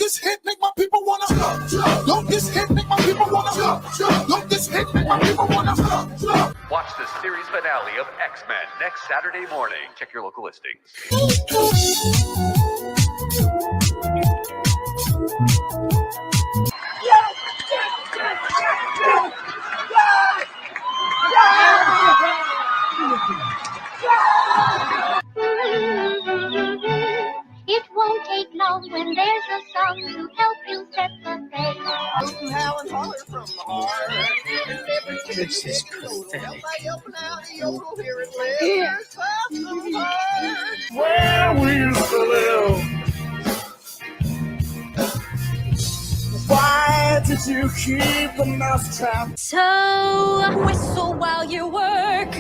this hit make my people wanna Don't this hit make my people wanna Don't this hit make my people wanna Watch the series finale of X-Men next Saturday morning. Check your local listings. It won't take long when there's a song to help you set the pace. It's just pathetic. Where we used to live. Why did you keep the mousetrap? So whistle while you work.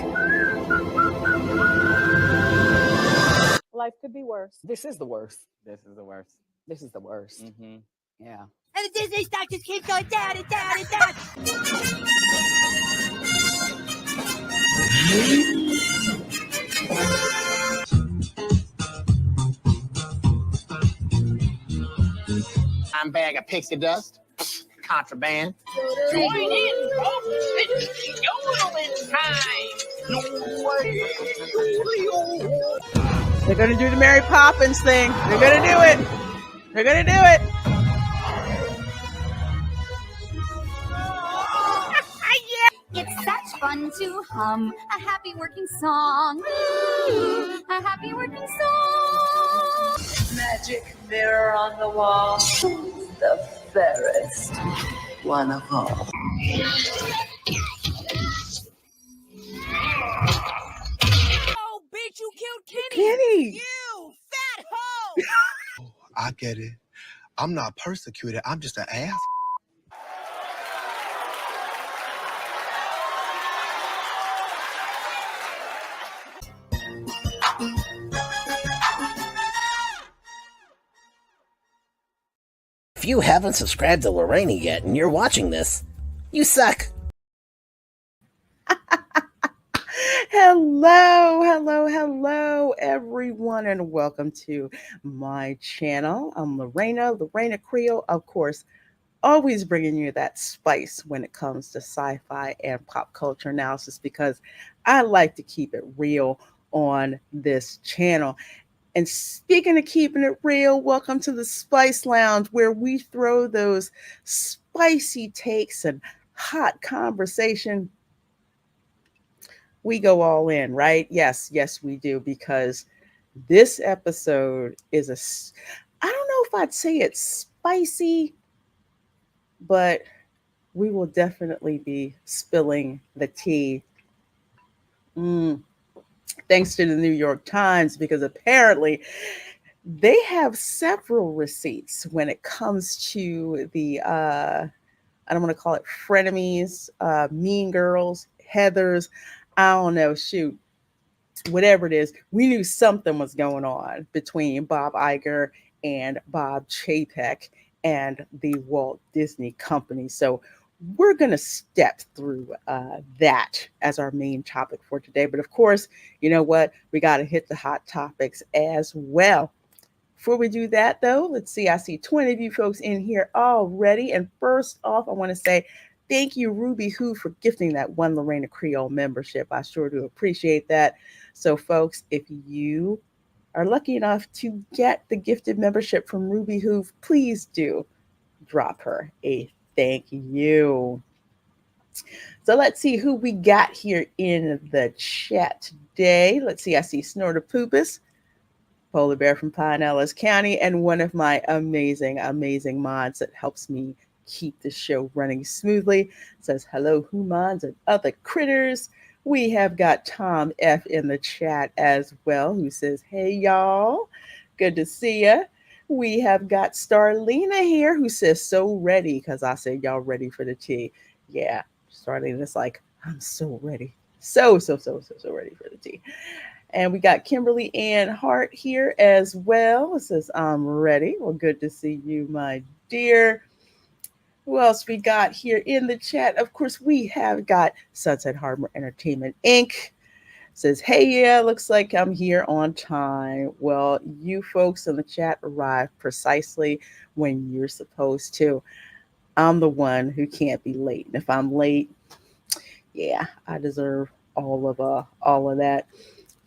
Life could be worse. This is the worst. This is the worst. This is the worst. Mm-hmm. Yeah. And the Disney stock just keeps going down and down and down. I'm bag of pixie dust. Contraband. Join in, folks. It's yodeling time. They're going to do the Mary Poppins thing. They're going to do it. They're going to do it. It's such fun to hum a happy working song. A happy working song. Magic mirror on the wall. The fairest one of all. Oh, bitch, you killed Kenny. Kenny. You fat hoe. I get it. I'm not persecuted. I'm just an ass. If you haven't subscribed to Lorraine yet and you're watching this, you suck. Hello, everyone, and welcome to my channel. I'm Reina Creole, of course, always bringing you that spice when it comes to sci-fi and pop culture analysis because I like to keep it real on this channel. And speaking of keeping it real, welcome to the Spice Lounge, where we throw those spicy takes and hot conversation. We go all in, right? Yes, we do, because this episode is I don't know if I'd say it's spicy, but we will definitely be spilling the tea. Thanks to the New York Times, because apparently they have several receipts when it comes to the, I don't want to call it frenemies, mean girls, Heathers, I don't know, shoot, whatever it is. We knew something was going on between Bob Iger and Bob Chapek and the Walt Disney Company. So we're going to step through that as our main topic for today. But of course, you know what? We got to hit the hot topics as well. Before we do that, though, let's see. I see 20 of you folks in here already. And first off, I want to say thank you, Ruby Who, for gifting that one Reina Creole membership. I sure do appreciate that. So, folks, if you are lucky enough to get the gifted membership from Ruby Who, please do drop her a thank you. So let's see who we got here in the chat today. Let's see. I see Snorter Poopus, Polar Bear from Pinellas County, and one of my amazing mods that helps me keep the show running smoothly. Says hello, humans and other critters. We have got Tom F in the chat as well, who says, hey, y'all. Good to see ya. We have got Starlina here, who says, so ready, because I said, y'all ready for the tea. Yeah, Starlina's like, I'm so ready. So ready for the tea. And we got Kimberly Ann Hart here as well. It says, I'm ready. Well, good to see you, my dear. Who else we got here in the chat? Of course, we have got Sunset Harbor Entertainment, Inc., Says, hey, yeah, looks like I'm here on time. Well, you folks in the chat arrived precisely when you're supposed to. I'm the one who can't be late. And if I'm late, yeah, I deserve all of that.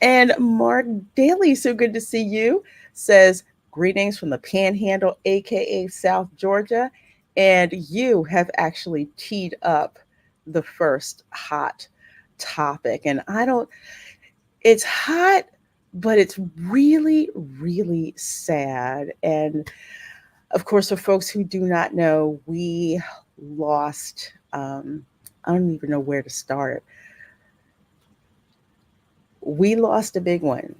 And Mark Daly, so good to see you, says, greetings from the Panhandle, aka South Georgia. And you have actually teed up the first hot topic. And it's hot, but it's really, really sad. And of course, for folks who do not know, we lost, I don't even know where to start. We lost a big one.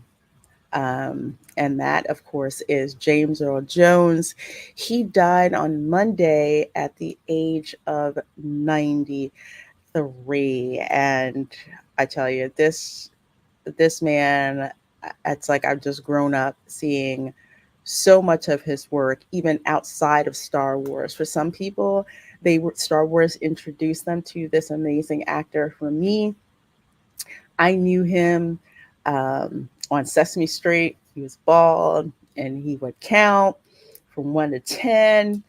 And that, of course, is James Earl Jones. He died on Monday at the age of 93. And I tell you, this man, it's like I've just grown up seeing so much of his work, even outside of Star Wars. For some people, Star Wars introduced them to this amazing actor. For me, I knew him on Sesame Street. He was bald and he would count from 1 to 10.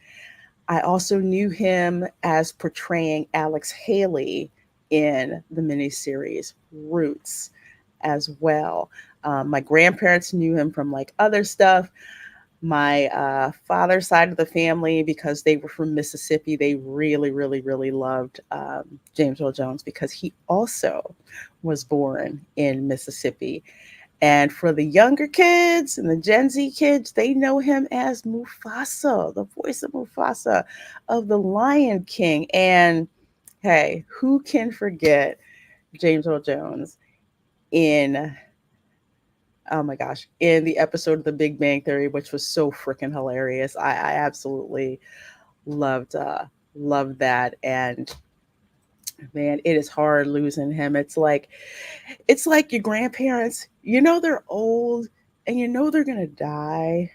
I also knew him as portraying Alex Haley in the miniseries Roots as well. My grandparents knew him from like other stuff. My father's side of the family, because they were from Mississippi, they really, really, really loved James Earl Jones because he also was born in Mississippi. And for the younger kids and the Gen Z kids, they know him as Mufasa, the voice of Mufasa of The Lion King. And hey, who can forget James Earl Jones in, oh my gosh, in the episode of The Big Bang Theory, which was so freaking hilarious. I absolutely loved that. And man, it is hard losing him. It's like your grandparents, you know they're old and you know they're gonna die,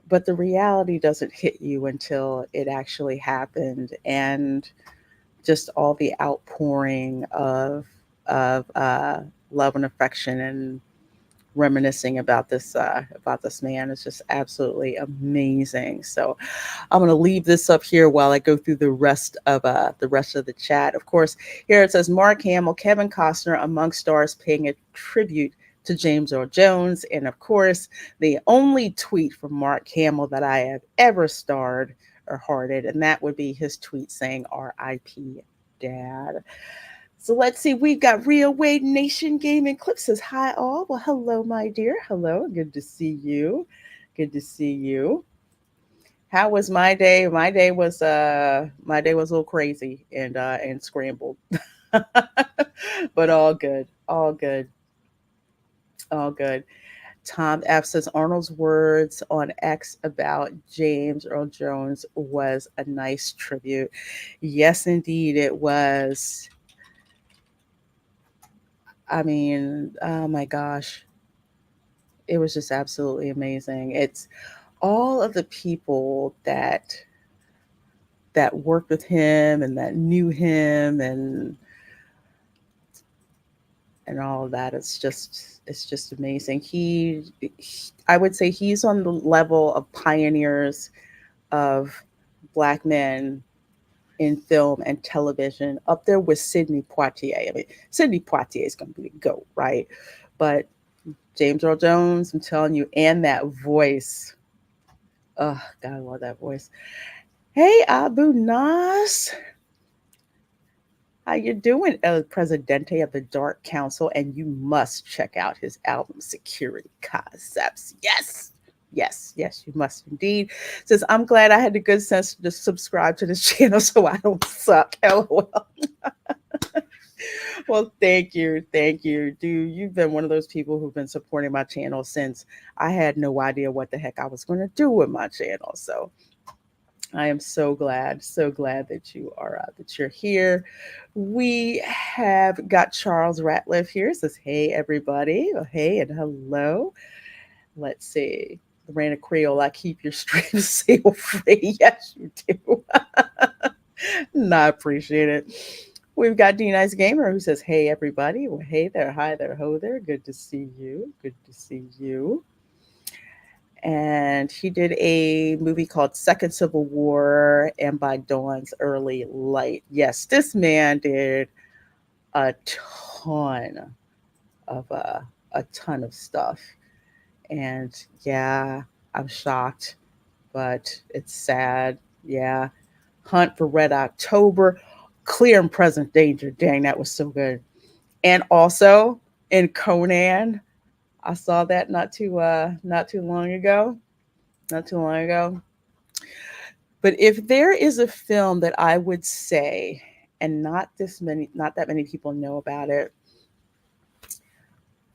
but the reality doesn't hit you until it actually happened. And just all the outpouring of love and affection and reminiscing about this man is just absolutely amazing. So I'm going to leave this up here while I go through the rest of the chat. Of course, here it says Mark Hamill, Kevin Costner among stars paying a tribute to James Earl Jones. And of course, the only tweet from Mark Hamill that I have ever starred or hearted, and that would be his tweet saying R.I.P. Dad. So let's see. We've got Real Wade Nation Gaming Clip says, hi all. Well, hello, my dear. Hello. Good to see you. Good to see you. How was my day? My day was a little crazy and scrambled. But all good. All good. All good. Tom F says Arnold's words on X about James Earl Jones was a nice tribute. Yes, indeed, it was. I mean, oh my gosh, it was just absolutely amazing. It's all of the people that worked with him and that knew him and all of that. It's just amazing. I would say he's on the level of pioneers of Black men in film and television, up there with Sidney Poitier. I mean, Sidney Poitier is going to be the GOAT, right? But James Earl Jones, I'm telling you, and that voice. Oh, God, I love that voice. Hey, Abu Nas. How you doing, El Presidente of the Dark Council? And you must check out his album, Security Concepts. Yes. Yes, you must indeed. Says, I'm glad I had the good sense to subscribe to this channel so I don't suck. LOL. Well, thank you. Dude, you've been one of those people who've been supporting my channel since I had no idea what the heck I was going to do with my channel. So I am so glad that you're here. We have got Charles Ratliff here. It says, hey, everybody. Oh, hey, and hello. Let's see. Reina Creole, I keep your streams sail free. Yes, you do. No, I appreciate it. We've got D Nice Gamer who says, "Hey everybody, well, hey there, hi there, ho there, good to see you, good to see you." And he did a movie called Second Civil War and By Dawn's Early Light. Yes, this man did a ton a ton of stuff. And yeah, I'm shocked, but it's sad. Yeah. Hunt for Red October, Clear and Present Danger. Dang, that was so good. And also in Conan, I saw that not too long ago. Not too long ago. But if there is a film that I would say, and not that many people know about it,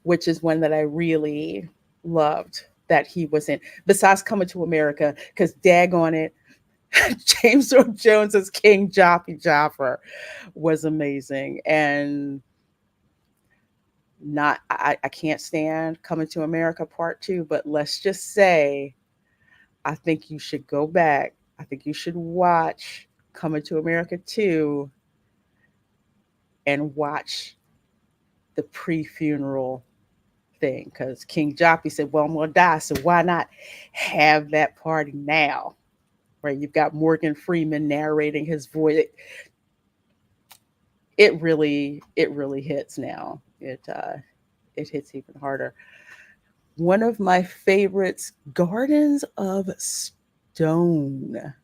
which is one that I really loved that he was in, besides Coming to America, because daggone it, James Earl Jones as King Jafar was amazing. And not I can't stand Coming to America Part 2, but let's just say I think you should go back. I think you should watch Coming to America 2 and watch the pre-funeral thing, because King Joppy said, "Well, I'm gonna die, so why not have that party now?" Right? You've got Morgan Freeman narrating his voice. It really hits now. It hits even harder. One of my favorites, Gardens of Stone.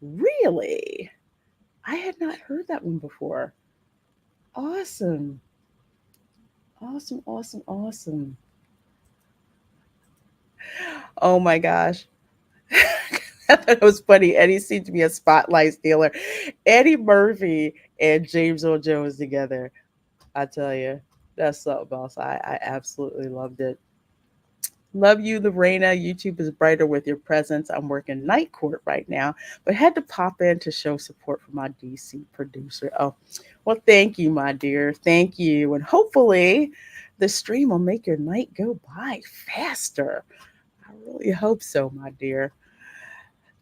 Really? I had not heard that one before. Awesome. Awesome, awesome, awesome. Oh my gosh. I thought it was funny. Eddie seemed to be a spotlight stealer. Eddie Murphy and James Earl Jones together. I tell you, that's something else. I absolutely loved it. Love you, Lorena. YouTube is brighter with your presence. I'm working night court right now, but had to pop in to show support for my DC producer. Oh, well, thank you, my dear. Thank you. And hopefully the stream will make your night go by faster. I really hope so, my dear.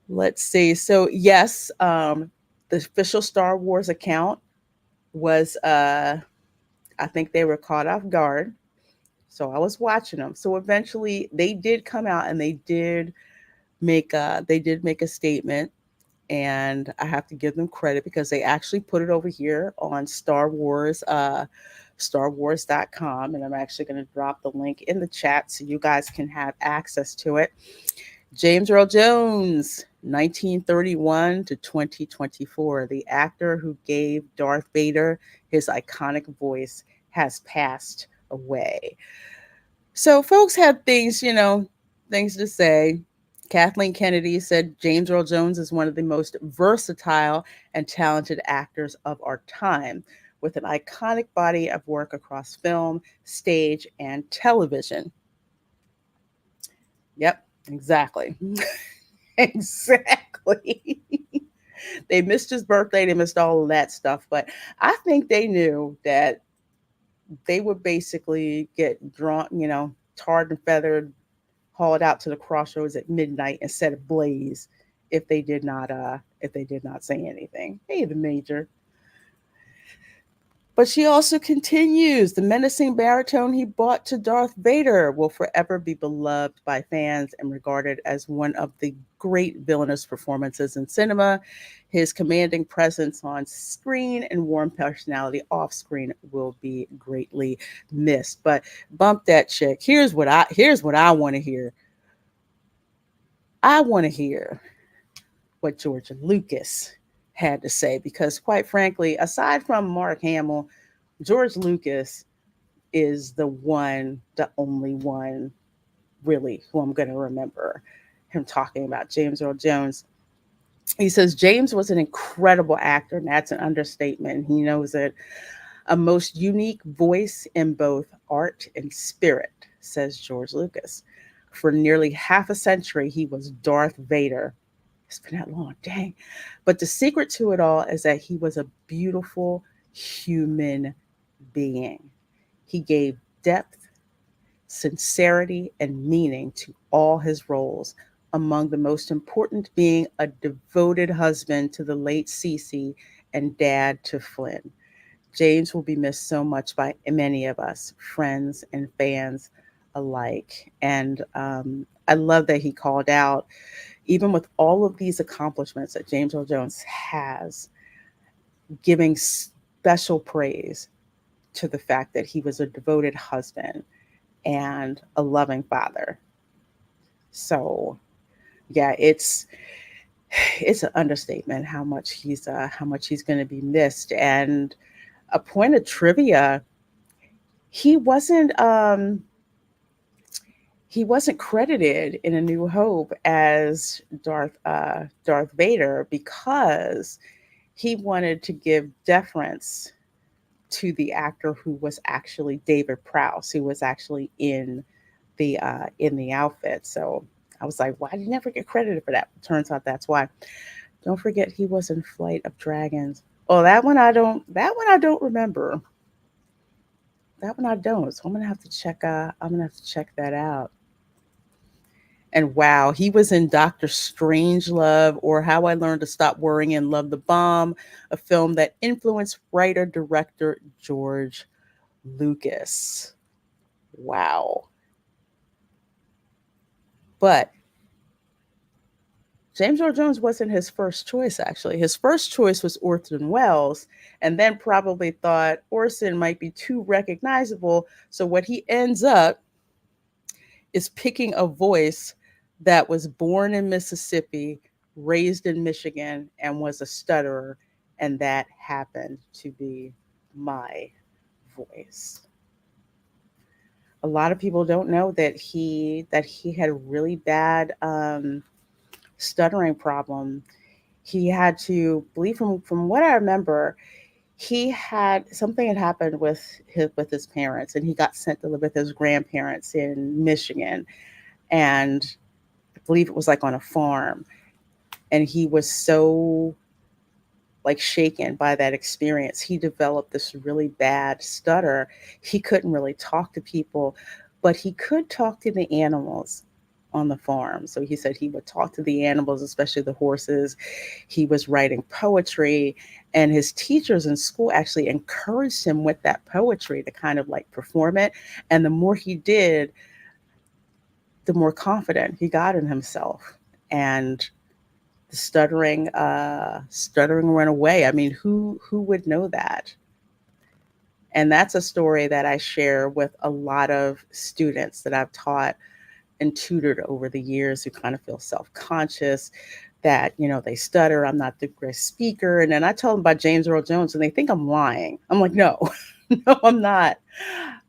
Let's see. So, yes, the official Star Wars account was, I think they were caught off guard. So I was watching them. So eventually they did come out and they did make a statement, and I have to give them credit because they actually put it over here on Star Wars, StarWars.com, and I'm actually going to drop the link in the chat so you guys can have access to it. James Earl Jones, 1931 to 2024, the actor who gave Darth Vader his iconic voice, has passed away. So folks had things to say. Kathleen Kennedy said James Earl Jones is one of the most versatile and talented actors of our time, with an iconic body of work across film, stage, and television. Yep, exactly. Exactly. They missed his birthday, they missed all of that stuff, but I think they knew that they would basically get drawn, tarred and feathered, hauled out to the crossroads at midnight and set ablaze if they did not say anything. Hey, the major. But she also continues, the menacing baritone he brought to Darth Vader will forever be beloved by fans and regarded as one of the great villainous performances in cinema. His commanding presence on screen and warm personality off screen will be greatly missed. But bump that chick. Here's what I want to hear. I want to hear what George Lucas had to say, because quite frankly, aside from Mark Hamill, George Lucas is the only one really who I'm going to remember him talking about James Earl Jones. He says James was an incredible actor, and that's an understatement. He knows it. A most unique voice in both art and spirit, says George Lucas. For nearly half a century, he was Darth Vader. It's been that long, dang. But the secret to it all is that he was a beautiful human being. He gave depth, sincerity, and meaning to all his roles, among the most important being a devoted husband to the late Cece and dad to Flynn. James will be missed so much by many of us, friends and fans alike. And I love that he called out, even with all of these accomplishments that James Earl Jones has, giving special praise to the fact that he was a devoted husband and a loving father. So, yeah, it's an understatement how much he's going to be missed. And a point of trivia: he wasn't credited in A New Hope as Darth Vader because he wanted to give deference to the actor who was actually David Prowse, who was actually in the outfit. So I was like, why did he never get credited for that? Turns out that's why. Don't forget he was in Flight of Dragons. Oh, that one I don't remember. That one I don't. So I'm gonna have to check that out. And wow, he was in Doctor Strangelove, or How I Learned to Stop Worrying and Love the Bomb, a film that influenced writer-director George Lucas. Wow. But James Earl Jones wasn't his first choice, actually. His first choice was Orson Welles, and then probably thought Orson might be too recognizable. So what he ends up is picking a voice that was born in Mississippi, raised in Michigan, and was a stutterer. And that happened to be my voice. A lot of people don't know that he had a really bad stuttering problem. He had to believe, from what I remember, he had something had happened with his parents, and he got sent to live with his grandparents in Michigan, and I believe it was like on a farm, and he was so like shaken by that experience. He developed this really bad stutter. He couldn't really talk to people, but he could talk to the animals on the farm. So he said he would talk to the animals, especially the horses. He was writing poetry, and his teachers in school actually encouraged him with that poetry to kind of like perform it. And the more he did, the more confident he got in himself. And the stuttering went away. I mean, who would know that? And that's a story that I share with a lot of students that I've taught and tutored over the years, who kind of feel self-conscious that, they stutter. I'm not the greatest speaker. And then I tell them about James Earl Jones and they think I'm lying. I'm like, no, no, I'm not.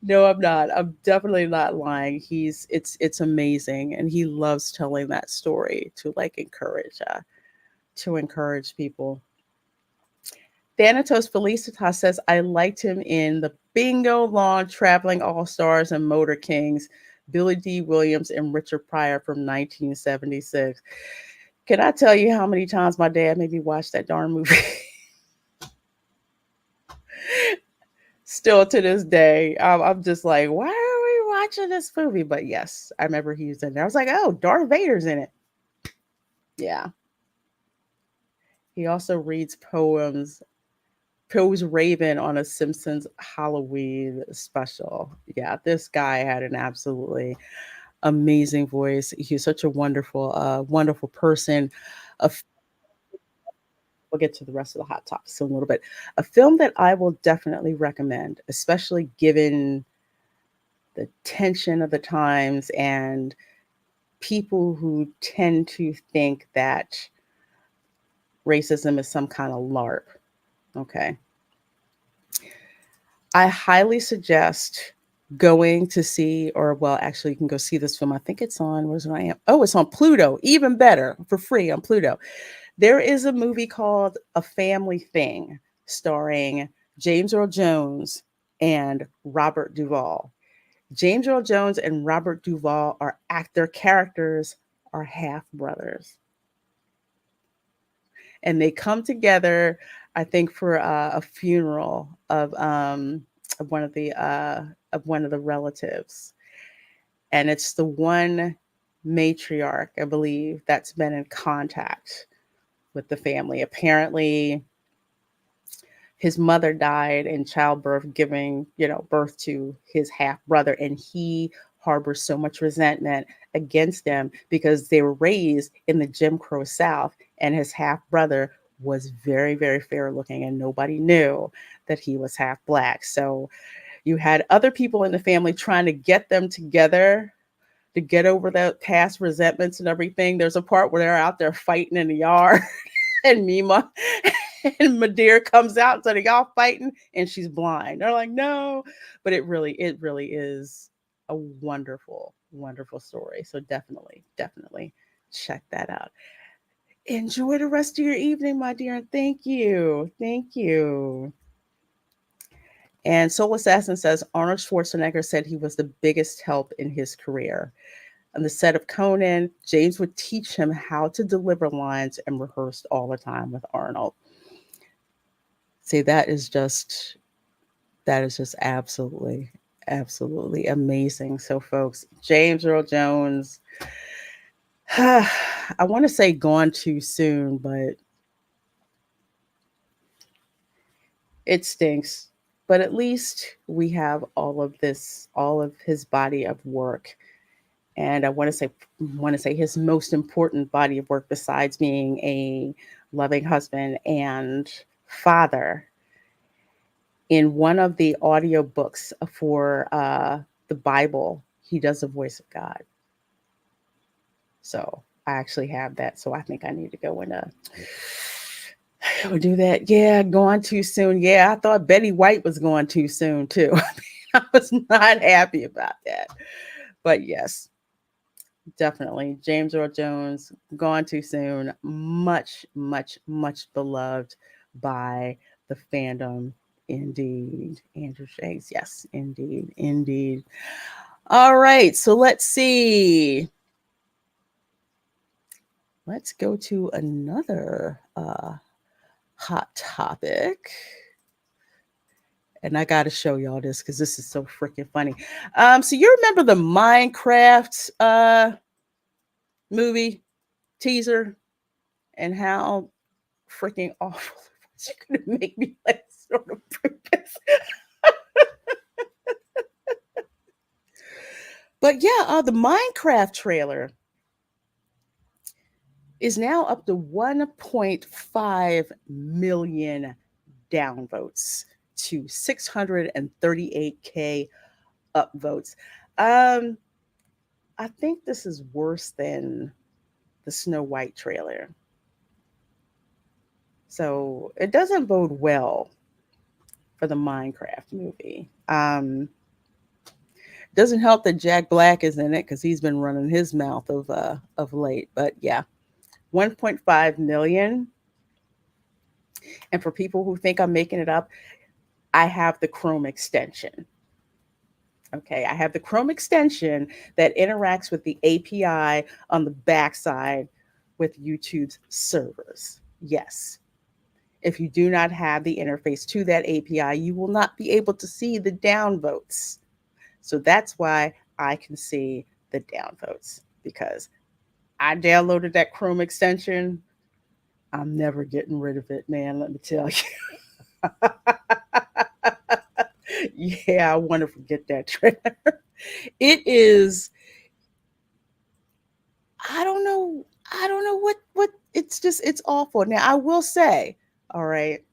No, I'm not. I'm definitely not lying. It's amazing. And he loves telling that story to like encourage people. Thanatos Felicitas says, I liked him in the Bingo Lawn Traveling All-Stars and Motor Kings, Billy D. Williams and Richard Pryor from 1976. Can I tell you how many times my dad made me watch that darn movie? Still to this day, I'm just like, why are we watching this movie? But yes, I remember he was in there. I was like, oh, Darth Vader's in it. Yeah. He also reads poems. Prose Raven on a Simpsons Halloween special. Yeah, this guy had an absolutely amazing voice. He's such a wonderful person. We'll get to the rest of the hot topics in a little bit. A film that I will definitely recommend, especially given the tension of the times and people who tend to think that racism is some kind of LARP. Okay. I highly suggest going to see, or well, actually you can go see this film. I think it's on, where's where I am? Oh, it's on Pluto, even better, for free on Pluto. There is a movie called A Family Thing, starring James Earl Jones and Robert Duvall. James Earl Jones and Robert Duvall their characters are half brothers. And they come together, I think, for a funeral of one of the relatives, and it's the one matriarch, I believe, that's been in contact with the family. Apparently, his mother died in childbirth, giving, birth to his half brother. And he harbors so much resentment against them because they were raised in the Jim Crow South, and his half brother was very, very fair looking, and nobody knew that he was half black. So you had other people in the family trying to get them together to get over the past resentments and everything. There's a part where they're out there fighting in the yard and Mima and Madeira comes out and said, "Are y'all fighting?" And she's blind. They're like, "No." But it really is a wonderful, wonderful story. So definitely check that out. Enjoy the rest of your evening, my dear. And thank you. Thank you. And Soul Assassin says Arnold Schwarzenegger said he was the biggest help in his career. On the set of Conan, James would teach him how to deliver lines and rehearsed all the time with Arnold. See, that is just absolutely amazing. So, folks, James Earl Jones, I want to say gone too soon, but it stinks. But at least we have all of his body of work. And I want to say his most important body of work, besides being a loving husband and father. In one of the audio books for the Bible, he does the voice of God. So I actually have that. So I think I need to go and do that. Yeah, gone too soon. Yeah, I thought Betty White was going too soon too. I was not happy about that. But yes, definitely. James Earl Jones, gone too soon. Much, much, much beloved by the fandom. Indeed. Andrew Shakes. Yes, indeed. All right. So let's see. Let's go to another hot topic. And I got to show y'all this because this is so freaking funny. So you remember the Minecraft movie teaser and how freaking awful it was? You're going to make me like sort of purpose. But yeah, the Minecraft trailer is now up to 1.5 million downvotes to 638K upvotes. I think this is worse than the Snow White trailer. So it doesn't bode well for the Minecraft movie. Doesn't help that Jack Black is in it because he's been running his mouth of late. But yeah, 1.5 million. And for people who think I'm making it up, I have the Chrome extension. Okay, I have the Chrome extension that interacts with the API on the backside with YouTube's servers. Yes. If you do not have the interface to that API, you will not be able to see the downvotes. So that's why I can see the downvotes, because I downloaded that Chrome extension. I'm never getting rid of it, man. Let me tell you. Yeah, I want to forget that trailer. It is, I don't know what it's awful. Now I will say, all right,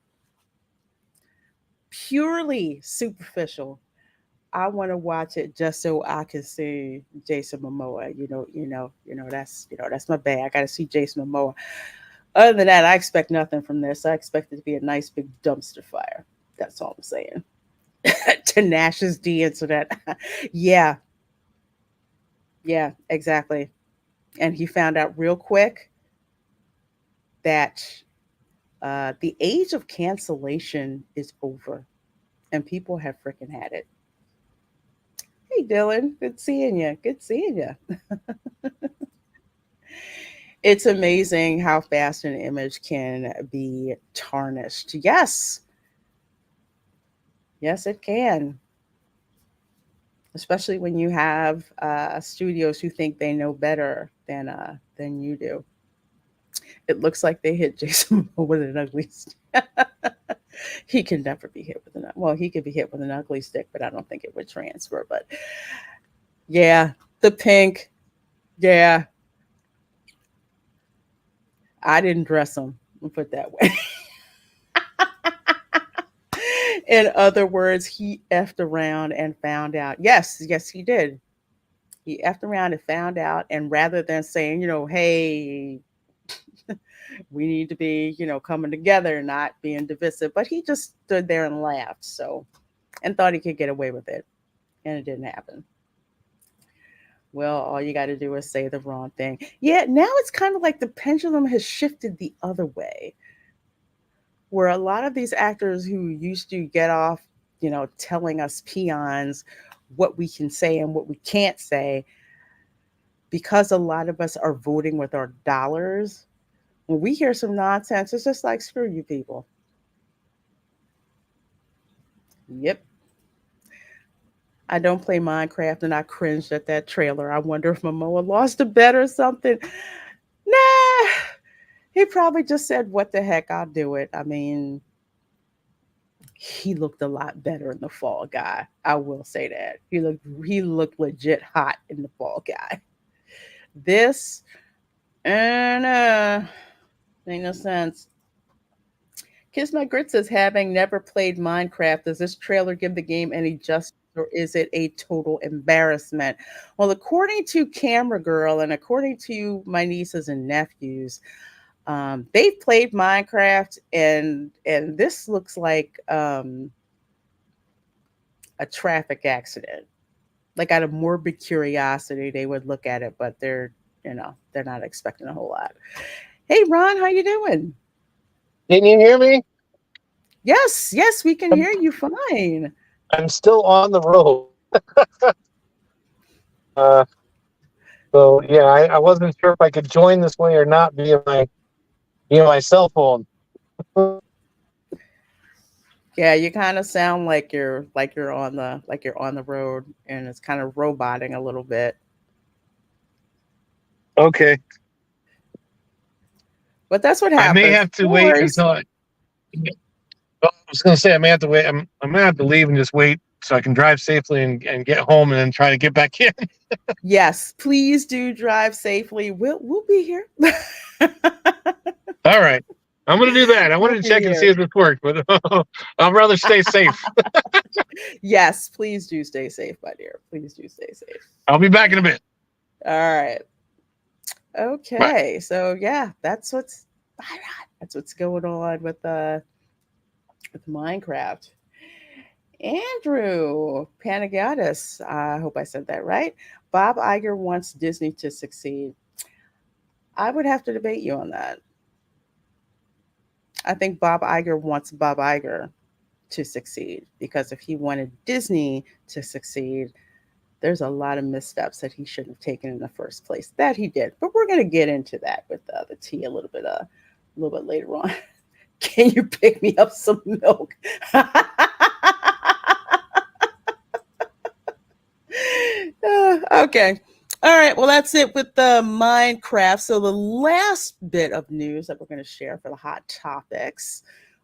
purely superficial, I want to watch it just so I can see Jason Momoa. That's my bad. I got to see Jason Momoa. Other than that, I expect nothing from this. I expect it to be a nice big dumpster fire. That's all I'm saying. Tenacious D into that. Yeah, exactly. And he found out real quick that the age of cancellation is over, and people have freaking had it. Hey, Dylan, good seeing you. It's amazing how fast an image can be tarnished. Yes, it can. Especially when you have studios who think they know better than you do. It looks like they hit Jason Momoa with an ugly. He can never be hit with well, he could be hit with an ugly stick, but I don't think it would transfer. But yeah, the pink, yeah, I didn't dress him. We'll put it that way. In other words, he effed around and found out. Yes, yes, he did. He effed around and found out. And rather than saying, hey, we need to be, coming together, not being divisive, but he just stood there and laughed. So, and thought he could get away with it. And it didn't happen. Well, all you got to do is say the wrong thing. Yeah, now it's kind of like the pendulum has shifted the other way, where a lot of these actors who used to get off, telling us peons what we can say and what we can't say, because a lot of us are voting with our dollars, when we hear some nonsense, it's just like, screw you people. Yep. I don't play Minecraft and I cringed at that trailer. I wonder if Momoa lost a bet or something. Nah, he probably just said, what the heck, I'll do it. I mean, he looked a lot better in the Fall Guy. I will say that. He looked legit hot in the Fall Guy. This, and ain't no sense. Kiss My Grits says, having never played Minecraft, does this trailer give the game any justice, or is it a total embarrassment? Well, according to Camera Girl and according to my nieces and nephews, they've played Minecraft, and this looks like a traffic accident. Like, out of morbid curiosity, they would look at it, but they're not expecting a whole lot. Hey, Ron, how you doing? Can you hear me? Yes, we can hear you fine. I'm still on the road. So yeah, I wasn't sure if I could join this way or not via my cell phone. Yeah, you kind of sound like you're on the road, and it's kind of roboting a little bit. Okay. But that's what I happens. may have to wait until I was going to say I may have to wait. I'm going to have to leave and just wait so I can drive safely and get home and then try to get back in. Yes, please do drive safely. We'll be here. All right. I'm going to do that. I wanted to check and see if this worked, but I'd rather stay safe. Yes, please do stay safe, my dear. Please do stay safe. I'll be back in a bit. All right. Okay. Bye. So yeah, that's what's going on with Minecraft. Andrew Panagiotis, I hope I said that right. Bob Iger wants Disney to succeed. I would have to debate you on that. I think Bob Iger wants Bob Iger to succeed, because if he wanted Disney to succeed, there's a lot of missteps that he shouldn't have taken in the first place that he did. But we're going to get into that with the tea a little bit later on. Can you pick me up some milk? Okay. All right. Well, that's it with the Minecraft. So the last bit of news that we're going to share for the hot topics,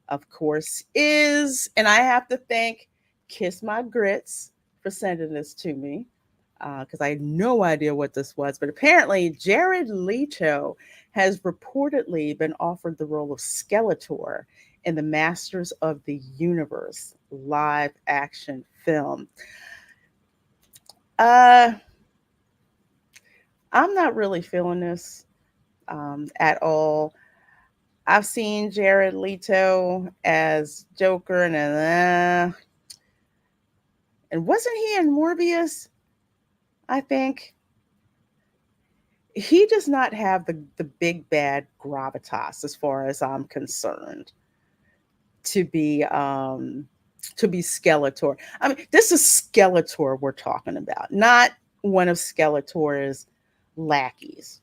of course, is, and I have to thank Kiss My Grits for sending this to me, because I had no idea what this was. But apparently Jared Leto has reportedly been offered the role of Skeletor in the Masters of the Universe live action film. I'm not really feeling this at all. I've seen Jared Leto as Joker, and wasn't he in Morbius? I think he does not have the big bad gravitas, as far as I'm concerned, to be Skeletor. I mean, this is Skeletor we're talking about, not one of Skeletor's lackeys.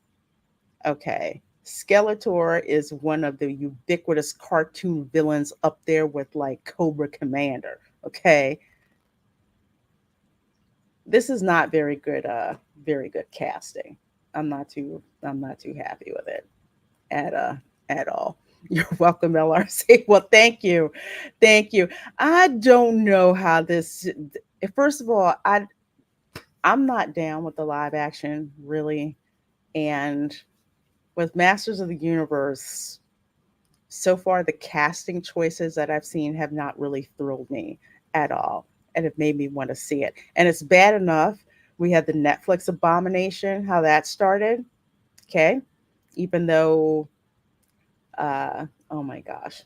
Okay. Skeletor is one of the ubiquitous cartoon villains up there with like Cobra Commander. Okay. This is not very good casting. I'm not too happy with it at all. You're welcome, LRC. Well, thank you. Thank you. I don't know how this, first of all, I'm not down with the live action, really. And with Masters of the Universe, so far the casting choices that I've seen have not really thrilled me at all and have made me want to see it. And it's bad enough. We had the Netflix abomination, how that started. Okay. Even though, oh my gosh,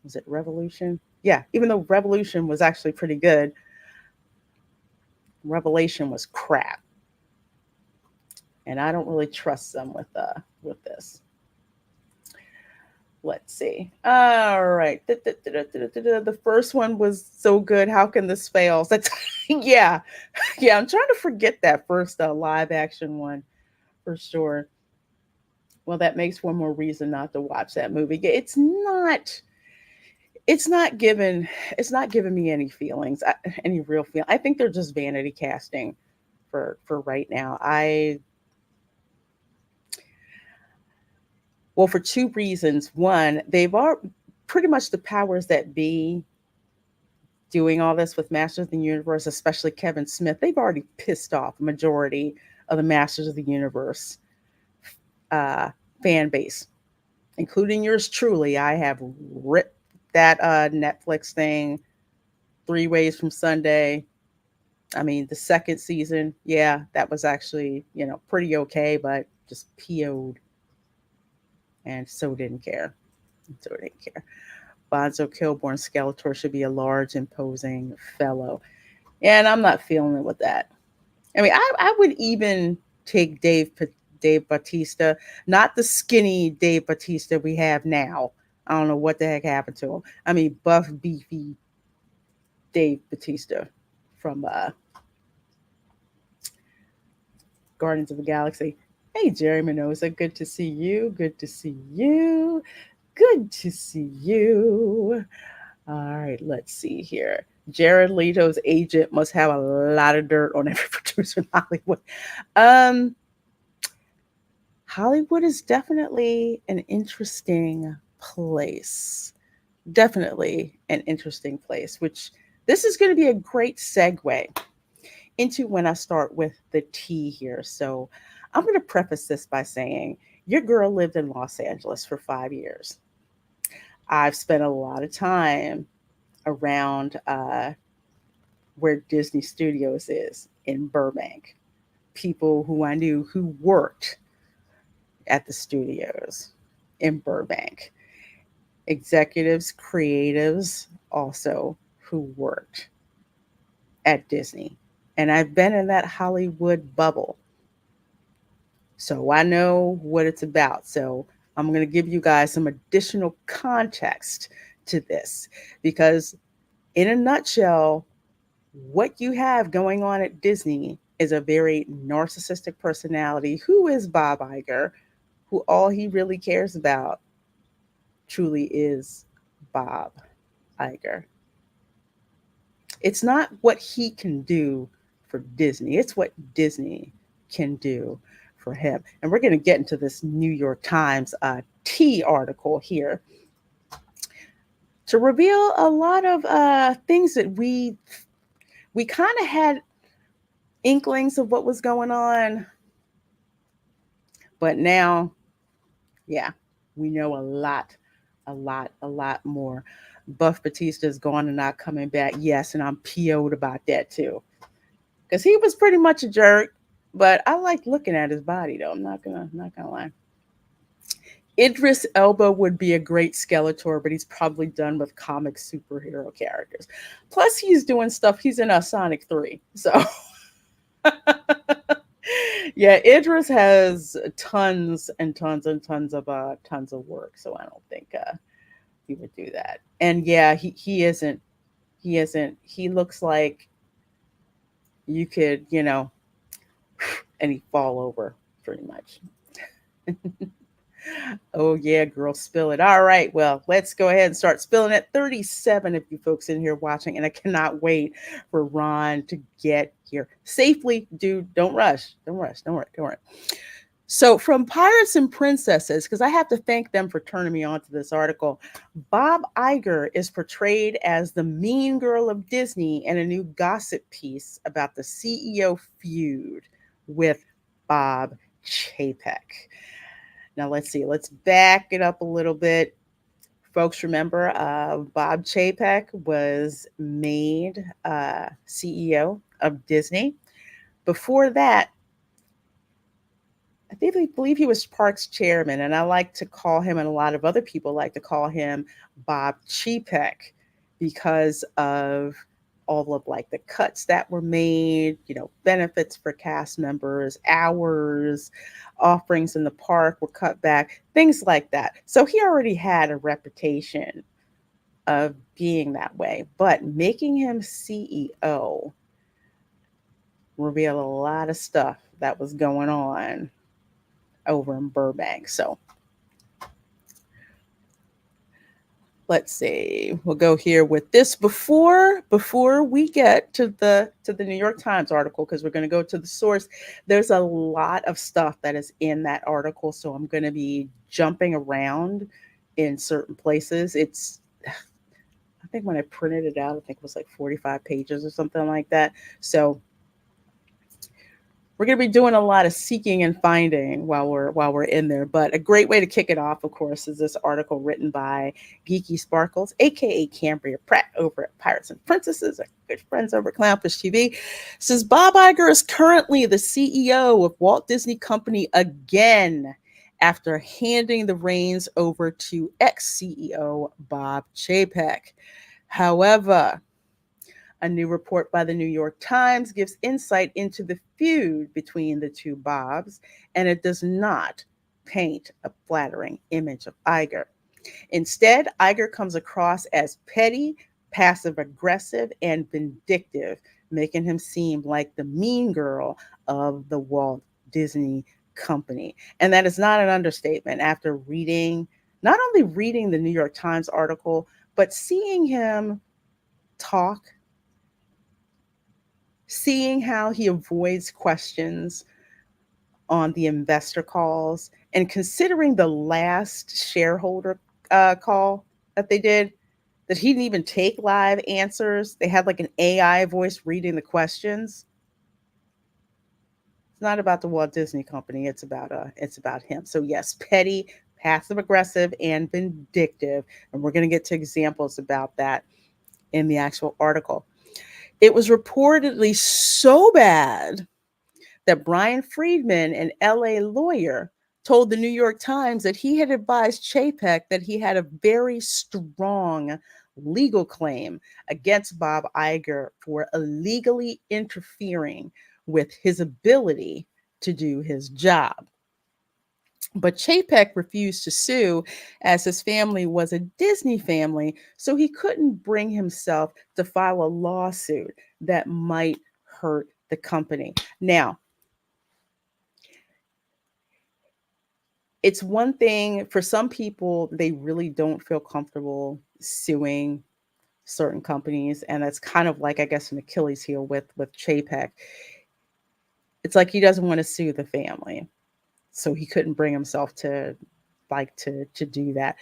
was it Revolution? Yeah, even though Revolution was actually pretty good, Revelation was crap. And I don't really trust them with this. Let's see. All right. The first one was so good. How can this fail? That's yeah. Yeah, I'm trying to forget that first live action one for sure. Well, that makes one more reason not to watch that movie. It's not giving me any feelings, any real feel. I think they're just vanity casting for right now. Well, for two reasons. One, they've all pretty much the powers that be doing all this with Masters of the Universe, especially Kevin Smith. They've already pissed off a majority of the Masters of the Universe fan base, including yours truly. I have ripped that Netflix thing 3 Ways from Sunday. I mean, the second season, yeah, that was actually, pretty okay, but just PO'd. And so didn't care. Bonzo Kilborn Skeletor should be a large, imposing fellow. And I'm not feeling it with that. I mean, I would even take Dave Bautista, not the skinny Dave Bautista we have now. I don't know what the heck happened to him. I mean, buff, beefy Dave Bautista from Guardians of the Galaxy. Hey, Jerry Minoza, good to see you. Good to see you. Good to see you. All right, let's see here. Jared Leto's agent must have a lot of dirt on every producer in Hollywood. Hollywood is definitely an interesting place. Definitely an interesting place, which this is going to be a great segue into when I start with the tea here. So I'm going to preface this by saying your girl lived in Los Angeles for 5 years. I've spent a lot of time around where Disney Studios is in Burbank. People who I knew who worked at the studios in Burbank. Executives, creatives also who worked at Disney. And I've been in that Hollywood bubble. So I know what it's about. So I'm going to give you guys some additional context to this, because in a nutshell, what you have going on at Disney is a very narcissistic personality who is Bob Iger, who all he really cares about truly is Bob Iger. It's not what he can do for Disney. It's what Disney can do for him. And we're going to get into this New York Times T article here to reveal a lot of things that we kind of had inklings of what was going on. But now, yeah, we know a lot more. Buff Batista is gone and not coming back. Yes, and I'm PO'd about that too. Because he was pretty much a jerk, but I like looking at his body though. I'm not gonna lie. Idris Elba would be a great Skeletor, but he's probably done with comic superhero characters. Plus, he's doing stuff. He's in Sonic 3. So, yeah, Idris has tons and tons and tons of work. So I don't think he would do that. And yeah, he isn't. He looks like you could, and he'd fall over pretty much. Oh, yeah, girl, spill it. All right, well, let's go ahead and start spilling it. 37 of you folks in here watching, and I cannot wait for Ron to get here safely. Dude, don't rush. Don't worry. So from Pirates and Princesses, because I have to thank them for turning me on to this article, Bob Iger is portrayed as the mean girl of Disney in a new gossip piece about the CEO feud with Bob Chapek. Now let's see, let's back it up a little bit. Folks, remember Bob Chapek was made CEO of Disney. Before that, I believe he was Parks chairman, and I like to call him, and a lot of other people like to call him Bob Chapek because of all of like the cuts that were made, benefits for cast members, hours, offerings in the park were cut back, things like that. So he already had a reputation of being that way, but making him CEO revealed a lot of stuff that was going on over in Burbank. So let's see. We'll go here with this before we get to the New York Times article, because we're going to go to the source. There's a lot of stuff that is in that article, so I'm going to be jumping around in certain places. I think when I printed it out, I think it was like 45 pages or something like that. So we're going to be doing a lot of seeking and finding while we're in there. But a great way to kick it off, of course, is this article written by Geeky Sparkles, aka Cambria Pratt, over at Pirates and Princesses, our good friends over at Clownfish TV. Says Bob Iger is currently the CEO of Walt Disney Company again, after handing the reins over to ex-CEO Bob Chapek. However, a new report by the New York Times gives insight into the feud between the two Bobs, and it does not paint a flattering image of Iger. Instead, Iger comes across as petty, passive-aggressive, and vindictive, making him seem like the mean girl of the Walt Disney Company. And that is not an understatement. After not only reading the New York Times article, but seeing him talk, seeing how he avoids questions on the investor calls, and considering the last shareholder call that they did, that he didn't even take live answers. They had like an AI voice reading the questions. It's not about the Walt Disney Company. It's about him. So yes, petty, passive aggressive, and vindictive. And we're going to get to examples about that in the actual article. It was reportedly so bad that Brian Friedman, an LA lawyer, told the New York Times that he had advised Chapek that he had a very strong legal claim against Bob Iger for illegally interfering with his ability to do his job. But Chapek refused to sue, as his family was a Disney family, so he couldn't bring himself to file a lawsuit that might hurt the company. Now, it's one thing for some people, they really don't feel comfortable suing certain companies, and that's kind of like, I guess, an Achilles heel with Chapek. It's like he doesn't want to sue the family, so he couldn't bring himself to do that.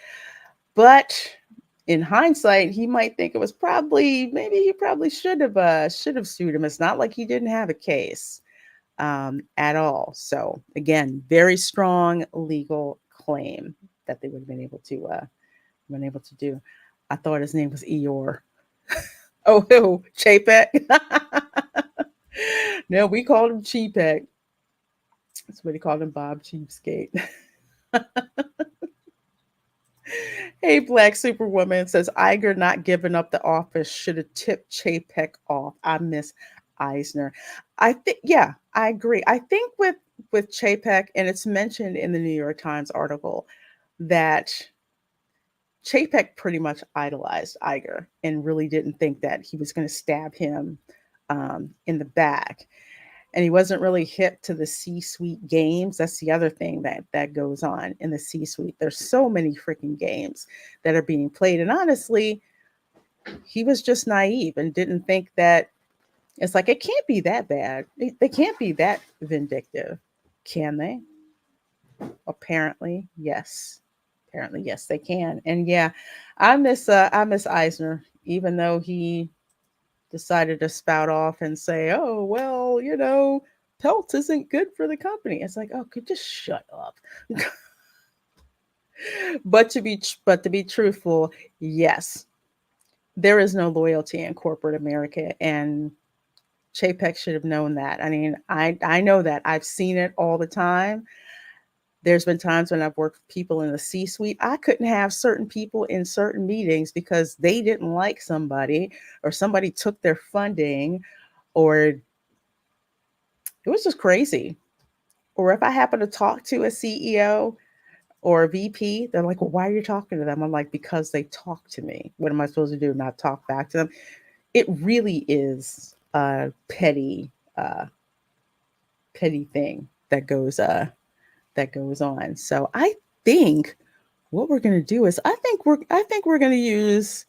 But in hindsight, he might think it was maybe he probably should have sued him. It's not like he didn't have a case at all. So again, very strong legal claim that they would have been able to do. I thought his name was Eeyore. Oh, Chapek. No, we called him Chapek. That's what he called him, Bob Cheapskate. Hey, Black Superwoman says Iger not giving up the office should have tipped Chapek off. I miss Eisner. I think, yeah, I agree. I think with Chapek, and it's mentioned in the New York Times article, that Chapek pretty much idolized Iger and really didn't think that he was going to stab him in the back. And he wasn't really hip to the C-suite games. That's the other thing that goes on in the C-suite. There's so many freaking games that are being played. And honestly, he was just naive and didn't think that it's like, it can't be that bad. They can't be that vindictive, can they? Apparently, yes. Apparently, yes, they can. And yeah, I miss Eisner, even though he decided to spout off and say, "Oh, well, Peltz isn't good for the company." It's like, oh, could just shut up. But to be truthful, yes, there is no loyalty in corporate America, and Chapek should have known that. I mean, I know that. I've seen it all the time. There's been times when I've worked with people in the C-suite. I couldn't have certain people in certain meetings because they didn't like somebody, or somebody took their funding, or it was just crazy. Or if I happen to talk to a CEO or a VP, they're like, "Well, why are you talking to them?" I'm like, "Because they talk to me. What am I supposed to do? Not talk back to them?" It really is a petty thing that goes on. So I think what we're going to do is I think we're going to use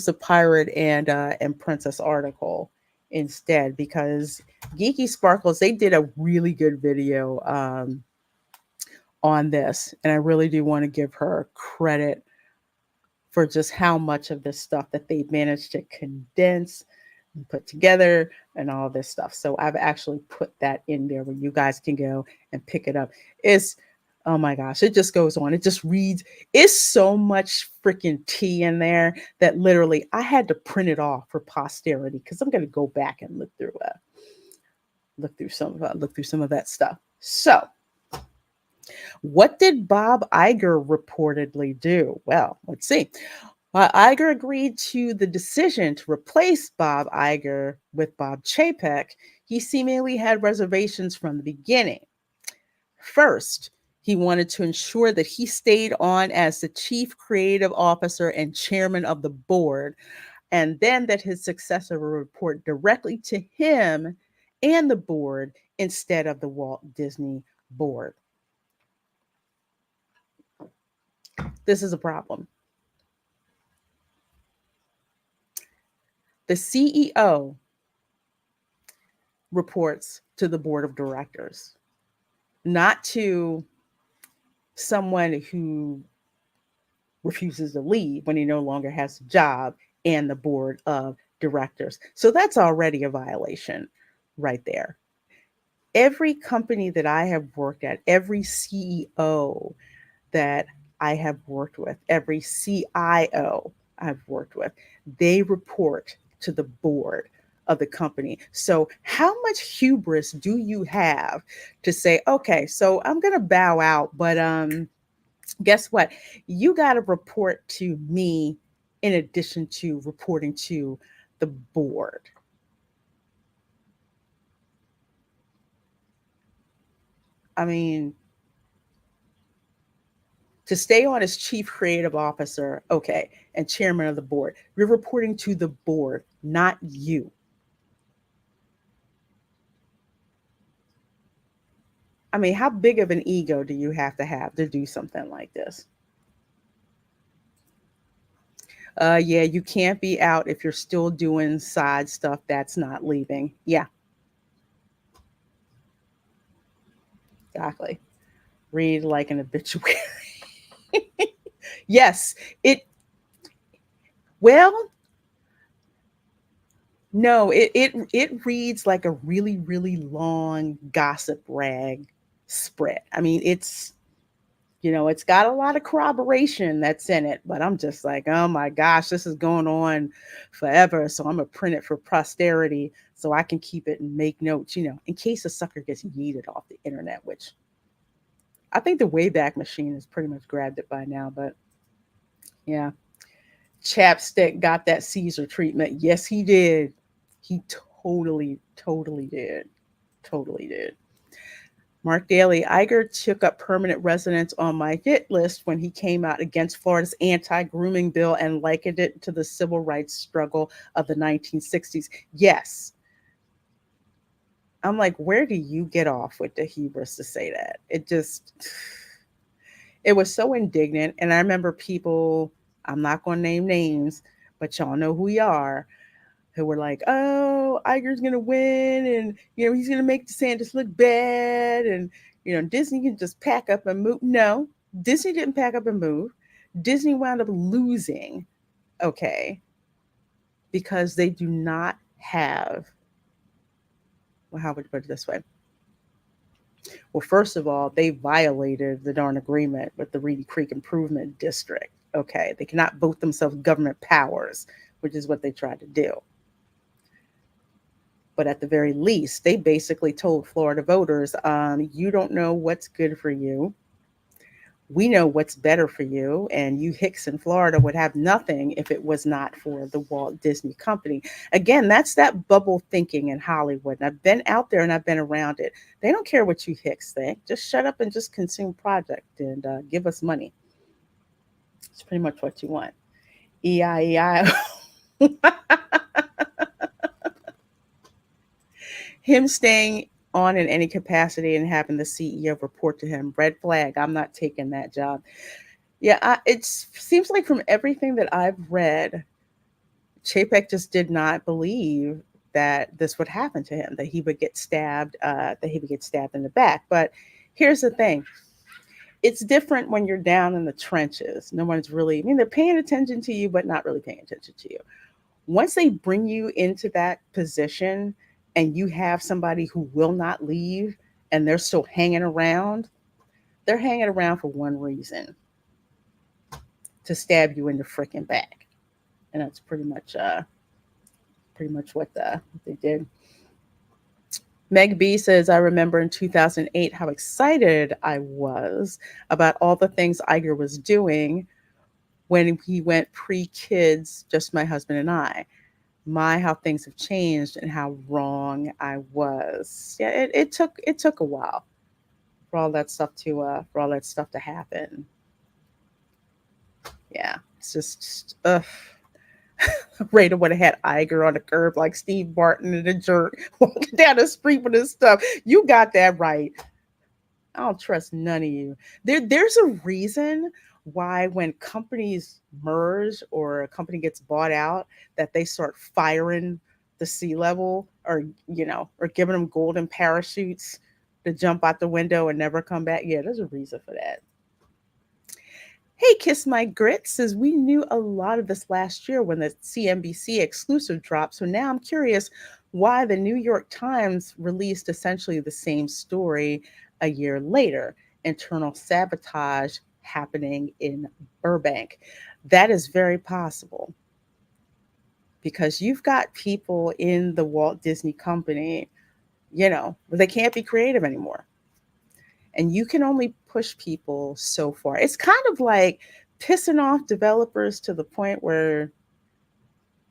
the pirate and princess article instead, because Geeky Sparkles, they did a really good video on this, and I really do want to give her credit for just how much of this stuff that they've managed to condense and put together and all this stuff. So I've actually put that in there where you guys can go and pick it up. It's, oh my gosh, it just goes on. It just reads. It's so much freaking tea in there that literally I had to print it off for posterity, because I'm going to go back and look through some of that stuff. So what did Bob Iger reportedly do? Well, let's see. While Iger agreed to the decision to replace Bob Iger with Bob Chapek, he seemingly had reservations from the beginning. First, he wanted to ensure that he stayed on as the chief creative officer and chairman of the board, and then that his successor would report directly to him and the board instead of the Walt Disney board. This is a problem. The CEO reports to the board of directors, not to someone who refuses to leave when he no longer has a job and the board of directors. So that's already a violation right there. Every company that I have worked at, every CEO that I have worked with, every CIO I've worked with, they report to the board of the company. So how much hubris do you have to say, okay, so I'm going to bow out, but guess what? You got to report to me in addition to reporting to the board. I mean, to stay on as chief creative officer, okay, and chairman of the board, you're reporting to the board, not you. I mean, how big of an ego do you have to do something like this? Yeah, you can't be out if you're still doing side stuff that's not leaving. Yeah, exactly. Read like an obituary. Yes, well, no, it reads like a really, really long gossip rag spread. I mean, it's got a lot of corroboration that's in it, but I'm just like, oh my gosh, this is going on forever. So I'm gonna print it for posterity so I can keep it and make notes, in case a sucker gets yeeted off the internet, which I think the Wayback Machine has pretty much grabbed it by now. But yeah, Chapstick got that Caesar treatment. Yes, he did. He totally, totally did. Totally did. Mark Daly, Iger took up permanent residence on my hit list when he came out against Florida's anti-grooming bill and likened it to the civil rights struggle of the 1960s. Yes. I'm like, where do you get off with the hubris to say that? It was so indignant. And I remember people, I'm not going to name names, but y'all know who we are, who were like, oh, Iger's going to win. And, he's going to make DeSantis look bad. And, Disney can just pack up and move. No, Disney didn't pack up and move. Disney wound up losing, okay, because they do not have, well, how would you put it this way? Well, first of all, they violated the darn agreement with the Reedy Creek Improvement District. Okay, they cannot vote themselves government powers, which is what they tried to do. But at the very least, they basically told Florida voters, you don't know what's good for you. We know what's better for you, and you hicks in Florida would have nothing if it was not for the Walt Disney Company. Again, that's that bubble thinking in Hollywood. And I've been out there and I've been around it. They don't care what you hicks think. Just shut up and just consume product and give us money. It's pretty much what you want. E-I-E-I-O. Him staying on in any capacity and having the CEO report to him, red flag. I'm not taking that job. Yeah, it seems like from everything that I've read, Chapek just did not believe that this would happen to him, that he would get stabbed, in the back. But here's the thing. It's different when you're down in the trenches. No one's really, they're paying attention to you, but not really paying attention to you. Once they bring you into that position, and you have somebody who will not leave and they're still hanging around, they're hanging around for one reason: to stab you in the freaking back. And that's pretty much what they did. Meg B says, I remember in 2008 how excited I was about all the things Iger was doing when he went pre-kids, just my husband and I. How things have changed and how wrong I was. Yeah, it took a while for all that stuff to happen. Yeah, it's just Rita would have had Iger on the curb like Steve Martin and a jerk walking down the street with his stuff. You got that right. I don't trust none of you. There's a reason why when companies merge or a company gets bought out, that they start firing the C-level or giving them golden parachutes to jump out the window and never come back. Yeah, there's a reason for that. Hey, Kiss My Grits says, we knew a lot of this last year when the CNBC exclusive dropped. So now I'm curious why the New York Times released essentially the same story a year later. Internal sabotage happening in Burbank. That is very possible because you've got people in the Walt Disney Company, they can't be creative anymore. And you can only push people so far. It's kind of like pissing off developers to the point where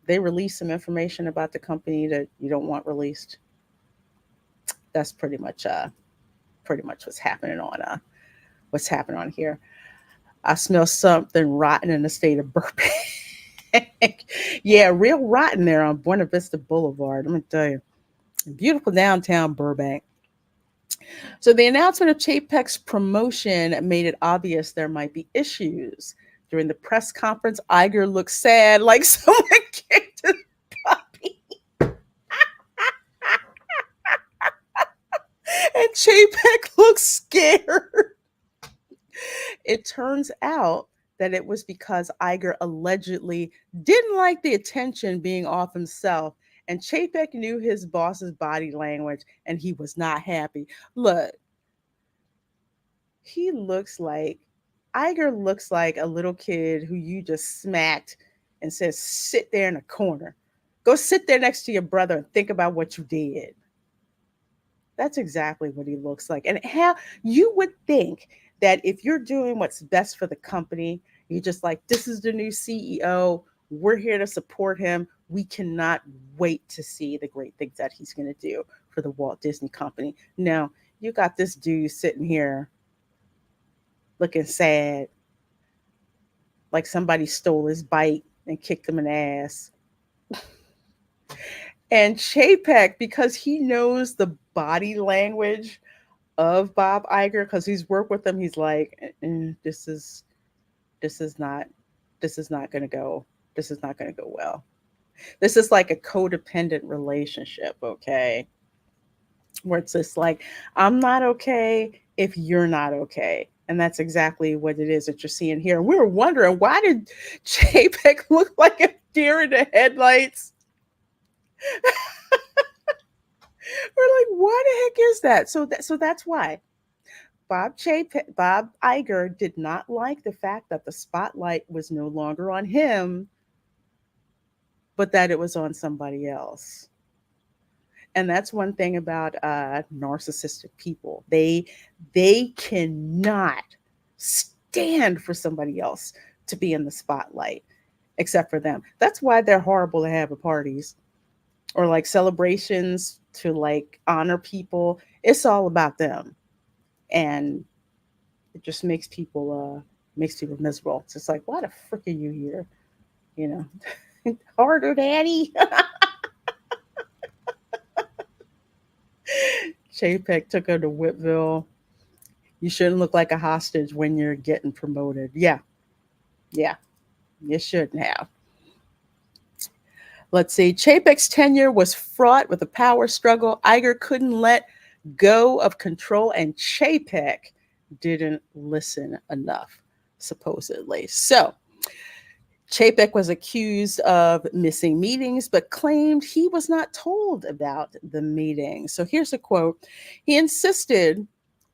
they release some information about the company that you don't want released. That's pretty much what's happening on here. I smell something rotten in the state of Burbank. Yeah, real rotten there on Buena Vista Boulevard. I'm going to tell you. Beautiful downtown Burbank. So the announcement of Chapek's promotion made it obvious there might be issues. During the press conference, Iger looked sad, like someone kicked his puppy. And Chapek looked scared. It turns out that it was because Iger allegedly didn't like the attention being off himself, and Chapek knew his boss's body language, and he was not happy. Look, Iger looks like a little kid who you just smacked and says, sit there in a corner. Go sit there next to your brother and think about what you did. That's exactly what he looks like. And how you would think that if you're doing what's best for the company, you're just like, this is the new CEO. We're here to support him. We cannot wait to see the great things that he's going to do for the Walt Disney Company. Now, you got this dude sitting here looking sad, like somebody stole his bike and kicked him in the ass. And Chapek, because he knows the body language of Bob Iger, because he's worked with him, he's like, this is not going to go well. This is like a codependent relationship, okay? Where it's just like, I'm not okay, if you're not okay. And that's exactly what it is that you're seeing here. And we were wondering, why did Chapek look like a deer in the headlights? We're like, why the heck is that? So that's why Bob Iger did not like the fact that the spotlight was no longer on him, but that it was on somebody else. And that's one thing about narcissistic people. They cannot stand for somebody else to be in the spotlight, except for them. That's why they're horrible to have at parties or like celebrations to like honor people. It's all about them, and it just makes people miserable. It's just like, why the frick are you here? You know, harder, daddy. Chapek took her to Whitville. You shouldn't look like a hostage when you're getting promoted. Yeah, you shouldn't have. Let's see. Chapek's tenure was fraught with a power struggle. Iger couldn't let go of control, and Chapek didn't listen enough, supposedly. So Chapek was accused of missing meetings, but claimed he was not told about the meeting. So here's a quote. He insisted,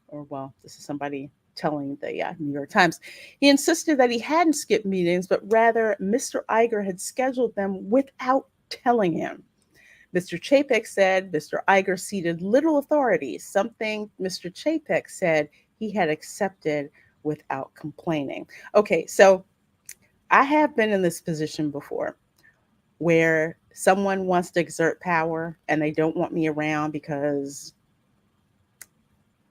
or well, this is somebody telling the New York Times, he insisted that he hadn't skipped meetings, but rather Mr. Iger had scheduled them without telling him. Mr. Chapek said Mr. Iger ceded little authority, something Mr. Chapek said he had accepted without complaining. Okay, so I have been in this position before where someone wants to exert power and they don't want me around because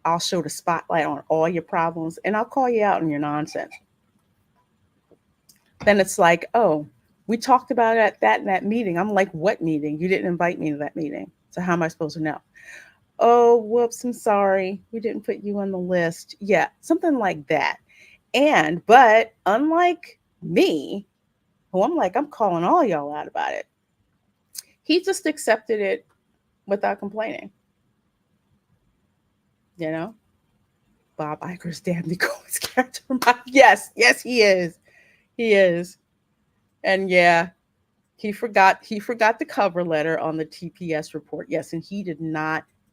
I'll show the spotlight on all your problems and I'll call you out on your nonsense. Then it's like, oh, we talked about that in that meeting. I'm like, what meeting? You didn't invite me to that meeting. So how am I supposed to know? Oh, whoops, I'm sorry. We didn't put you on the list. Yeah, something like that. But unlike me, who I'm calling all y'all out about it, he just accepted it without complaining. You know, Bob Iger's damn Nicole's character. Yes, he is. He is. And yeah, he forgot the cover letter on the TPS report. Yes, and he didn't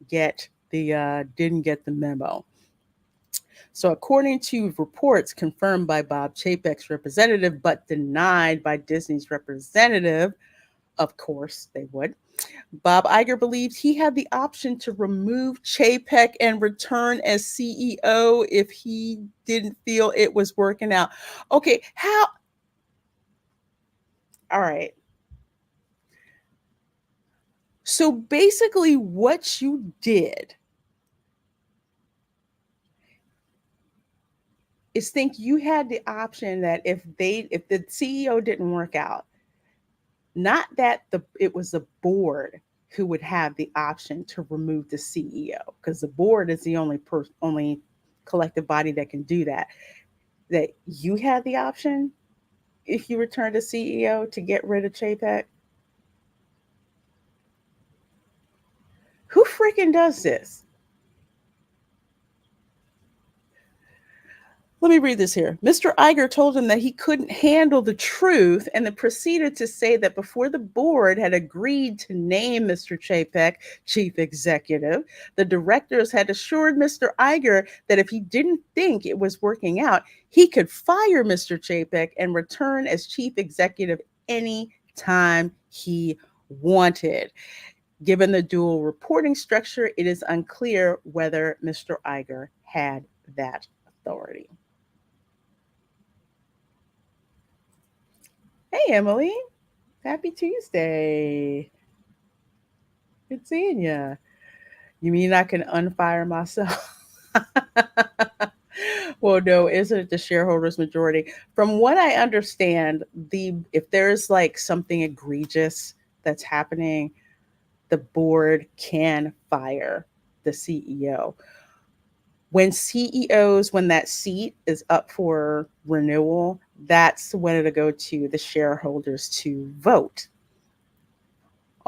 get the memo. So according to reports confirmed by Bob Chapek's representative, but denied by Disney's representative, of course they would, Bob Iger believed he had the option to remove Chapek and return as CEO if he didn't feel it was working out. Okay, how? All right. So basically what you did is think you had the option that if the CEO didn't work out, not that it was the board who would have the option to remove the CEO, because the board is the only collective body that can do that. That you had the option, if you return to CEO, to get rid of Chapek. Who freaking does this? Let me read this here. Mr. Iger told him that he couldn't handle the truth and then proceeded to say that before the board had agreed to name Mr. Chapek chief executive, the directors had assured Mr. Iger that if he didn't think it was working out, he could fire Mr. Chapek and return as chief executive any time he wanted. Given the dual reporting structure, it is unclear whether Mr. Iger had that authority. Hey, Emily. Happy Tuesday. Good seeing you. You mean I can unfire myself? Well, no, isn't it the shareholders' majority? From what I understand, if there's like something egregious that's happening, the board can fire the CEO. When that seat is up for renewal, that's when it'll go to the shareholders to vote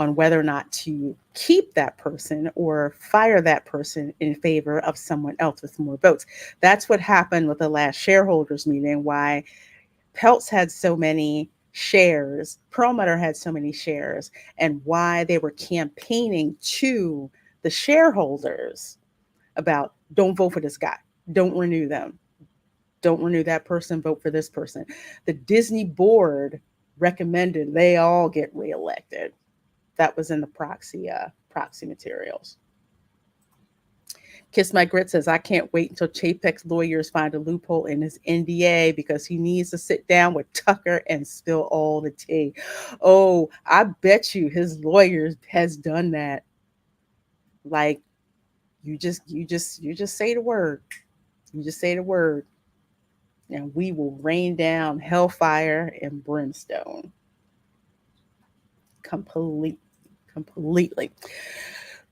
on whether or not to keep that person or fire that person in favor of someone else with more votes. That's what happened with the last shareholders meeting, why Peltz had so many shares, Perlmutter had so many shares, and why they were campaigning to the shareholders about don't vote for this guy, don't renew them, don't renew that person, vote for this person. The Disney board recommended they all get reelected. That was in the proxy materials. Kiss My Grit says, I can't wait until Chapek's lawyers find a loophole in his NDA because he needs to sit down with Tucker and spill all the tea. Oh, I bet you his lawyers has done that. Like, you just say the word. You just say the word. And we will rain down hellfire and brimstone. Completely.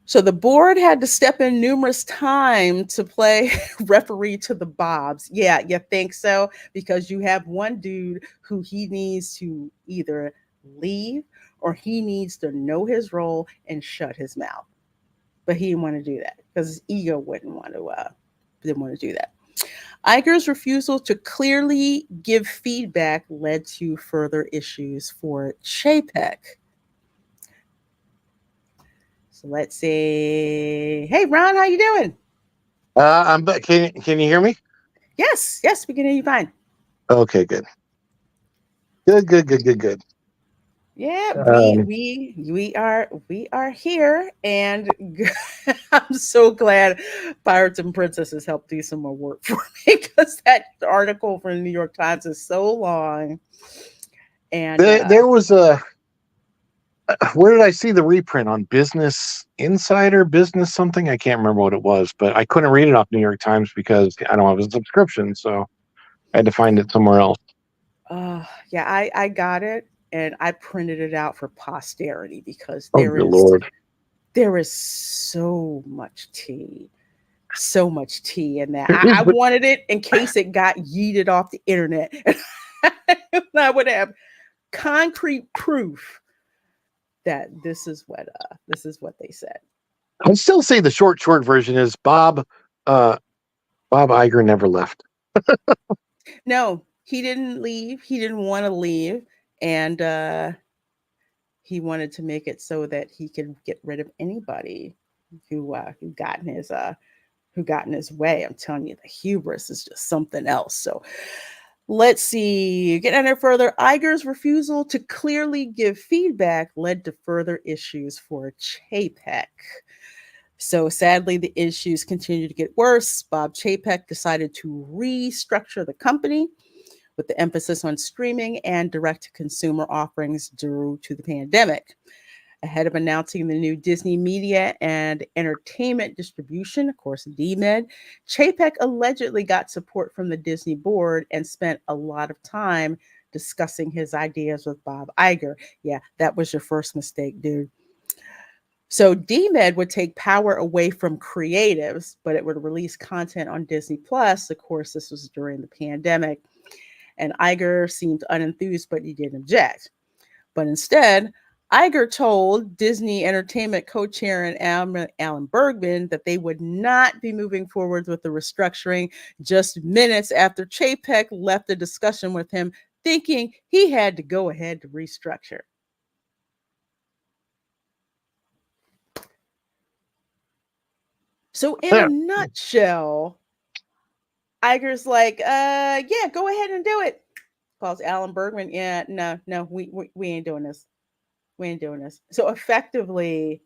So the board had to step in numerous times to play referee to the Bobs. Yeah, you think so? Because you have one dude who he needs to either leave or he needs to know his role and shut his mouth. But he didn't want to do that because his ego didn't want to do that. Iger's refusal to clearly give feedback led to further issues for Chapek. So let's see. Hey, Ron, how you doing? I'm back. Can you hear me? Yes, we can hear you fine. Okay, good. Good. Yeah, we are here, and I'm so glad Pirates and Princesses helped do some more work for me because that article from the New York Times is so long. And there was a. Where did I see the reprint on Business Insider, Business something? I can't remember what it was, but I couldn't read it off New York Times because I don't have a subscription, so I had to find it somewhere else. Yeah, I got it and I printed it out for posterity because Good Lord. There is so much tea in that. I wanted it in case it got yeeted off the internet. I would have concrete proof that this is what they said. I still say the short version is Bob Iger never left. No, he didn't leave. He didn't want to leave, and he wanted to make it so that he could get rid of anybody who got in his way. I'm telling you, the hubris is just something else. So let's see. Get any further. Iger's refusal to clearly give feedback led to further issues for Chapek. So sadly, the issues continue to get worse. Bob Chapek decided to restructure the company with the emphasis on streaming and direct-to-consumer offerings due to the pandemic. Ahead of announcing the new Disney Media and Entertainment Distribution, of course, DMED, Chapek allegedly got support from the Disney board and spent a lot of time discussing his ideas with Bob Iger. Yeah, that was your first mistake, dude. So DMED would take power away from creatives, but it would release content on Disney Plus. Of course, this was during the pandemic. And Iger seemed unenthused, but he didn't object. But instead, Iger told Disney Entertainment co-chair Alan Bergman that they would not be moving forward with the restructuring just minutes after Chapek left the discussion with him, thinking he had to go ahead to restructure. So in a nutshell, Iger's like, yeah, go ahead and do it. Calls Alan Bergman, yeah, no, we ain't doing this. We ain't doing this. So effectively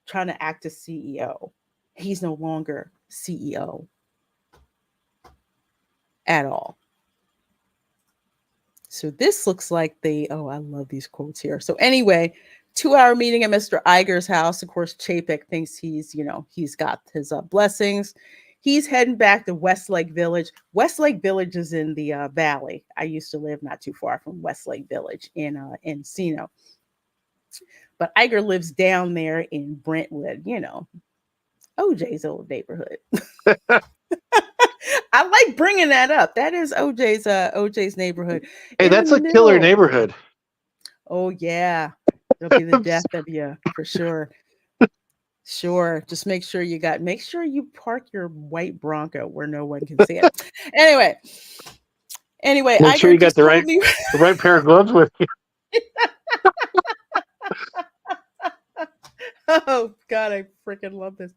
trying to act as CEO. He's no longer CEO at all. So this looks like I love these quotes here. So anyway, 2-hour meeting at Mr. Iger's house. Of course, Chapek thinks he's got his blessings. He's heading back to Westlake Village. Westlake Village is in the Valley. I used to live not too far from Westlake Village in Encino. But Iger lives down there in Brentwood, OJ's old neighborhood. I like bringing that up. That is OJ's neighborhood. Hey, that's a killer neighborhood. Oh yeah. It'll be the death of you for sure. Sure. Just make sure you park your white Bronco where no one can see it. Anyway, Make sure Iger you got just told me. the right pair of gloves with you. Oh God, I freaking love this.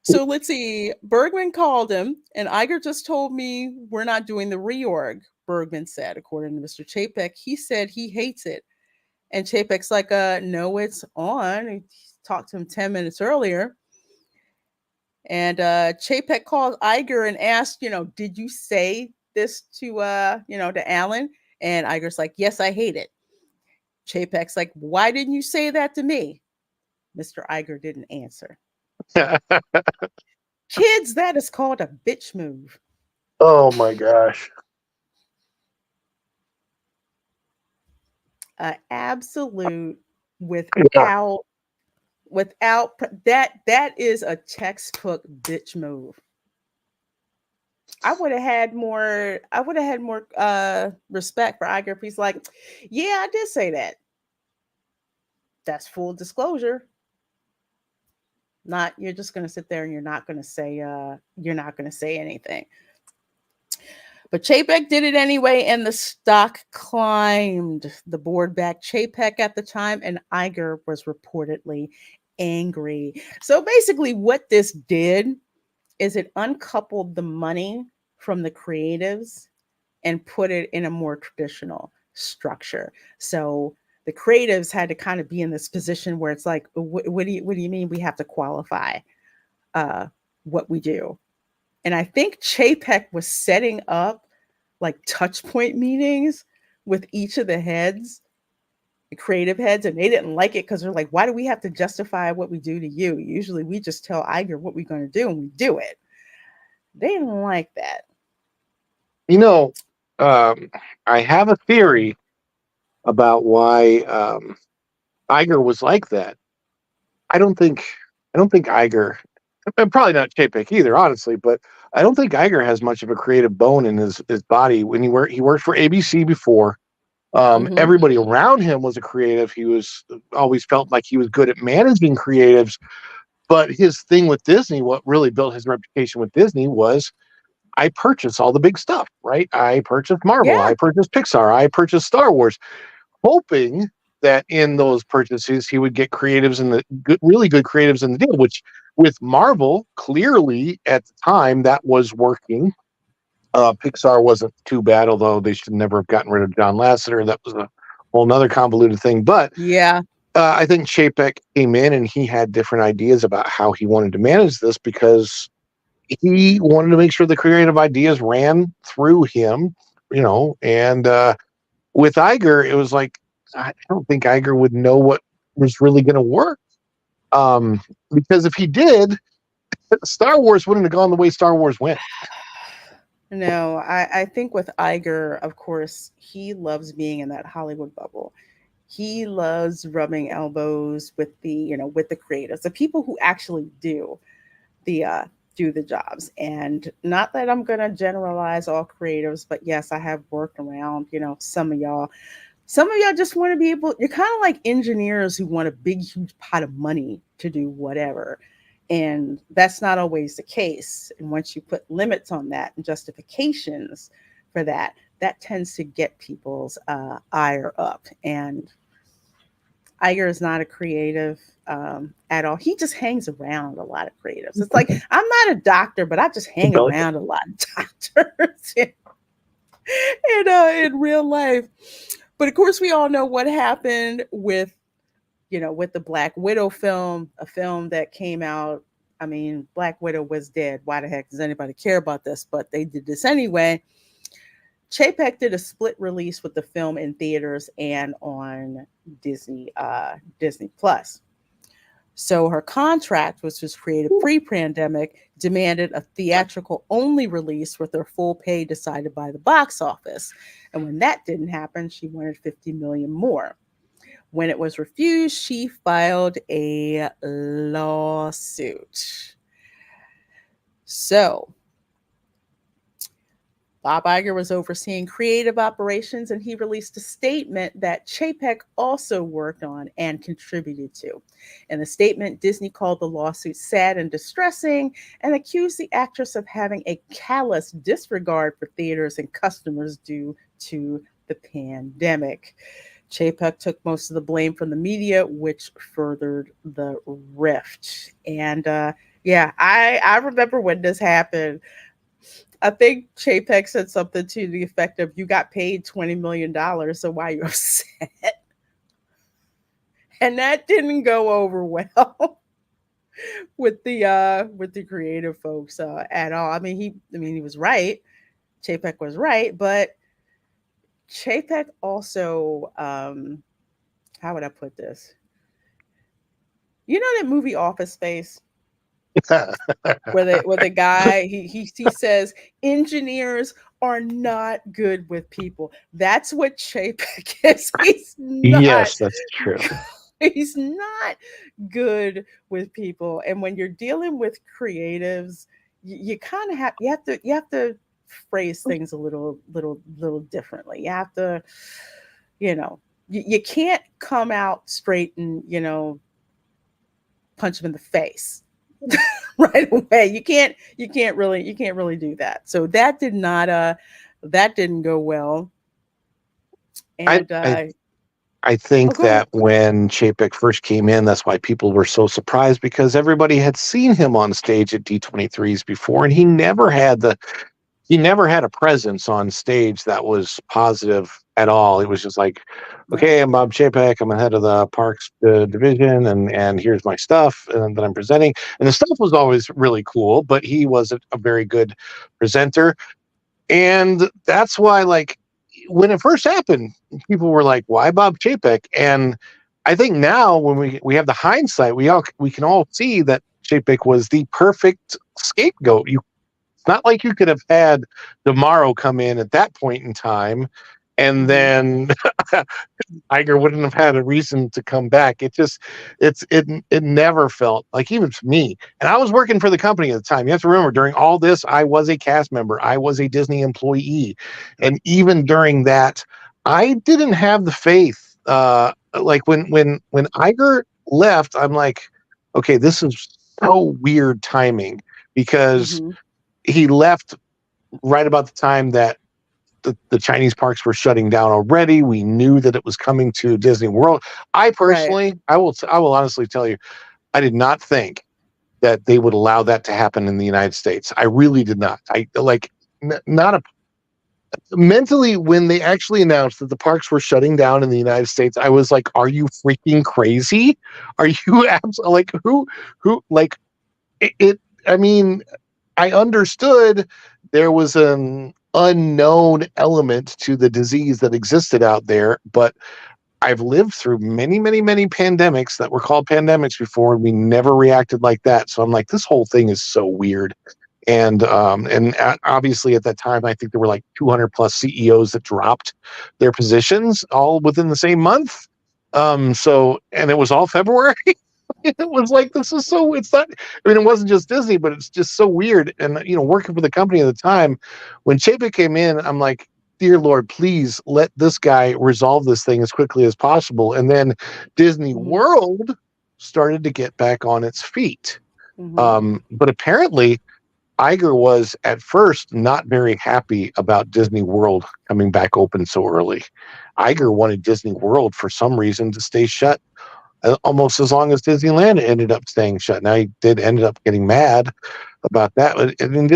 So let's see. Bergman called him, and Iger just told me we're not doing the reorg. Bergman said, according to Mr. Chapek, he said he hates it, and Chapek's like, no, it's on. He talked to him 10 minutes earlier, and Chapek called Iger and asked, did you say this to to Alan? And Iger's like, yes, I hate it. Chapek's like, why didn't you say that to me? Mr. Iger didn't answer. Kids, that is called a bitch move. Oh my gosh. Absolute Yeah. without that is a textbook bitch move. I would have had more respect for Iger if he's like, yeah, I did say that. That's full disclosure. Not you're just gonna sit there and you're not gonna say anything. But Chapek did it anyway, and the stock climbed. The board backed Chapek at the time, and Iger was reportedly angry. So basically, what this did is it uncoupled the money from the creatives and put it in a more traditional structure. So the creatives had to kind of be in this position where it's like, what do you mean we have to qualify what we do? And I think Chapek was setting up like touch point meetings with each of the heads, the creative heads, and they didn't like it because they're like, why do we have to justify what we do to you? Usually we just tell Iger what we're going to do and we do it. They didn't like that. I have a theory about why Iger was like that. I don't think Iger, and probably not Chapek either, honestly, but I don't think Iger has much of a creative bone in his body. When he worked for ABC before, everybody around him was a creative. He was always felt like he was good at managing creatives. But his thing with Disney, what really built his reputation with Disney was, I purchase all the big stuff, right? I purchased Marvel, Yeah. I purchased Pixar, I purchased Star Wars, hoping that in those purchases he would get creatives in the really good creatives in the deal, which with Marvel, clearly at the time that was working. Pixar wasn't too bad, although they should never have gotten rid of John Lasseter. That was a whole nother convoluted thing. But Yeah. I think Chapek came in and he had different ideas about how he wanted to manage this because he wanted to make sure the creative ideas ran through him, and with Iger, it was like, I don't think Iger would know what was really going to work. Because if he did, Star Wars wouldn't have gone the way Star Wars went. No, I think with Iger, of course, he loves being in that Hollywood bubble. He loves rubbing elbows with the creators, the people who actually do the jobs. And not that I'm gonna generalize all creatives, but yes, I have worked around, some of y'all. Some of y'all just want to be able, you're kind of like engineers who want a big, huge pot of money to do whatever. And that's not always the case. And once you put limits on that and justifications for that, that tends to get people's ire up. And Iger is not a creative at all. He just hangs around a lot of creatives. It's like, I'm not a doctor, but I just hang around a lot of doctors in real life. But of course, we all know what happened with the Black Widow film, a film that came out. I mean, Black Widow was dead. Why the heck does anybody care about this? But they did this anyway. Chapek did a split release with the film in theaters and on Disney Plus. So her contract, which was created pre-pandemic, demanded a theatrical-only release with her full pay decided by the box office. And when that didn't happen, she wanted $50 million more. When it was refused, she filed a lawsuit. So Bob Iger was overseeing creative operations, and he released a statement that Chapek also worked on and contributed to. In the statement, Disney called the lawsuit sad and distressing and accused the actress of having a callous disregard for theaters and customers due to the pandemic. Chapek took most of the blame from the media, which furthered the rift. And I remember when this happened. I think Chapek said something to the effect of, "You got paid $20 million, so why are you upset?" And that didn't go over well with the creative folks at all. I mean, he was right. Chapek was right, but Chapek also, how would I put this? You know that movie Office Space? where the guy he says engineers are not good with people. That's what Chapek is. He's not Yes, that's true. he's not good with people. And when you're dealing with creatives, you kind of have to phrase things a little differently. You have to, you can't come out straight and punch him in the face right away. You can't really do that. So that didn't go well. And I think go ahead. that when Chapek first came in, that's why people were so surprised, because everybody had seen him on stage at D23s before, and he never had a presence on stage that was positive at all. It was just like, okay, I'm Bob Chapek, I'm the head of the parks division, and here's my stuff and that I'm presenting. And the stuff was always really cool, but he wasn't a very good presenter. And that's why, like, when it first happened, people were like, why Bob Chapek? And I think now when we have the hindsight, we can all see that Chapek was the perfect scapegoat. It's not like you could have had Tomorrow come in at that point in time, and then Iger wouldn't have had a reason to come back. It never felt like, even for me, and I was working for the company at the time. You have to remember, during all this, I was a cast member, I was a Disney employee, and even during that, I didn't have the faith. Like when Iger left, I'm like, okay, this is so weird timing, because he left right about the time that the Chinese parks were shutting down already. We knew that it was coming to Disney World. I personally, I will honestly tell you, I did not think that they would allow that to happen in the United States. I really did not. Not a mentally, when they actually announced that the parks were shutting down in the United States, I was like, are you freaking crazy? Are you absolutely, like, who like it? I mean, I understood there was an unknown element to the disease that existed out there, but I've lived through many, many, many pandemics that were called pandemics before, and we never reacted like that. So I'm like, this whole thing is so weird. And obviously at that time, I think there were like 200 plus CEOs that dropped their positions all within the same month. And it was all February. It was like, this is so, it's not, I mean, it wasn't just Disney, but it's just so weird. And, working for the company at the time, when Chapek came in, I'm like, dear Lord, please let this guy resolve this thing as quickly as possible. And then Disney World started to get back on its feet. But apparently Iger was at first not very happy about Disney World coming back open so early. Iger wanted Disney World for some reason to stay shut almost as long as Disneyland ended up staying shut. Now, he ended up getting mad about that. I mean,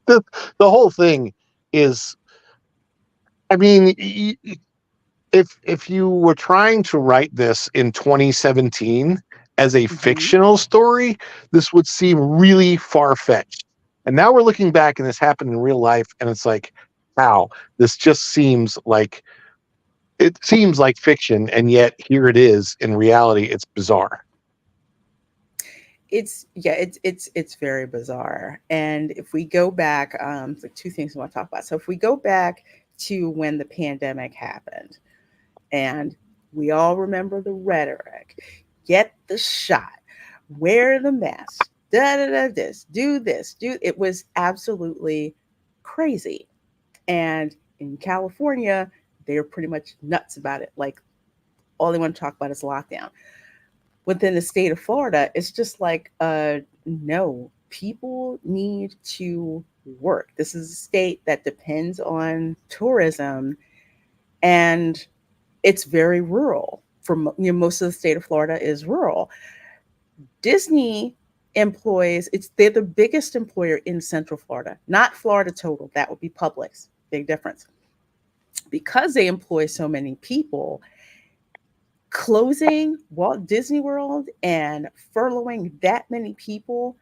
the whole thing is, I mean, if you were trying to write this in 2017 as a fictional story, this would seem really far-fetched. And now we're looking back, and this happened in real life, and it's like, wow, this just seems like, it seems like fiction, and yet here it is in reality. It's bizarre. It's very bizarre. And if we go back, like two things I want to talk about. So if we go back to when the pandemic happened, and we all remember the rhetoric: get the shot, wear the mask, this, do this, it was absolutely crazy. And in California, they're pretty much nuts about it. Like all they want to talk about is lockdown. Within the state of Florida, it's just like, no, people need to work. This is a state that depends on tourism, and it's very rural. Most of the state of Florida is rural. Disney employs, they're the biggest employer in Central Florida, not Florida total. That would be Publix. Big difference. Because they employ so many people, closing Walt Disney World and furloughing that many people,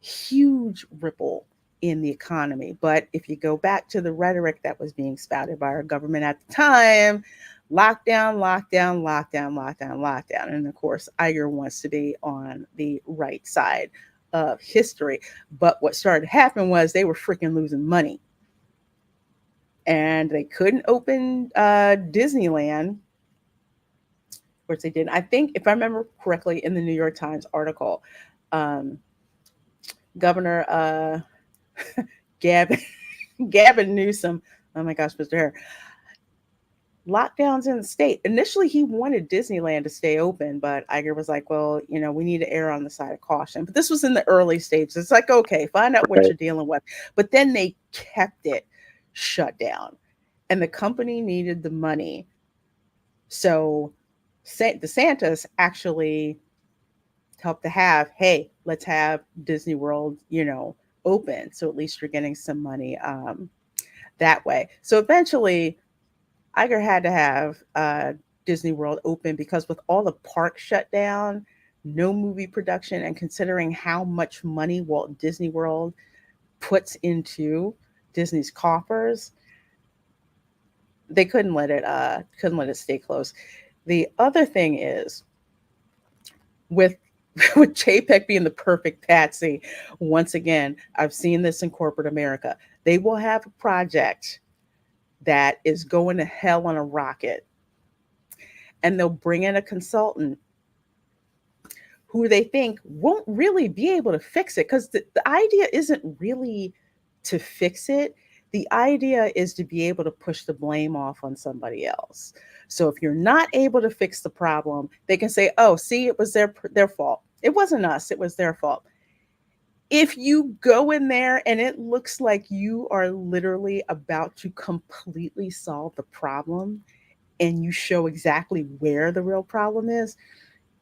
huge ripple in the economy. But if you go back to the rhetoric that was being spouted by our government at the time, lockdown, lockdown, lockdown, lockdown, lockdown. And of course, Iger wants to be on the right side of history. But what started to happen was they were freaking losing money. And they couldn't open Disneyland, which they did. I think, if I remember correctly, in the New York Times article, Governor Gavin Newsom, oh my gosh, Mr. Hare, lockdowns in the state. Initially, he wanted Disneyland to stay open, but Iger was like, well, we need to err on the side of caution. But this was in the early stages. It's like, okay, find out what you're dealing with. But then they kept it shut down, and the company needed the money. So DeSantis actually helped to have, hey, let's have Disney World, open. So at least you're getting some money that way. So eventually, Iger had to have Disney World open, because with all the parks shut down, no movie production, and considering how much money Walt Disney World puts into Disney's coffers, they couldn't let it stay closed. The other thing is, with Chapek being the perfect patsy, once again, I've seen this in corporate America. They will have a project that is going to hell on a rocket, and they'll bring in a consultant who they think won't really be able to fix it, because the idea isn't really to fix it. The idea is to be able to push the blame off on somebody else. So if you're not able to fix the problem, they can say, oh, see, it was their fault. It wasn't us, it was their fault. If you go in there and it looks like you are literally about to completely solve the problem, and you show exactly where the real problem is,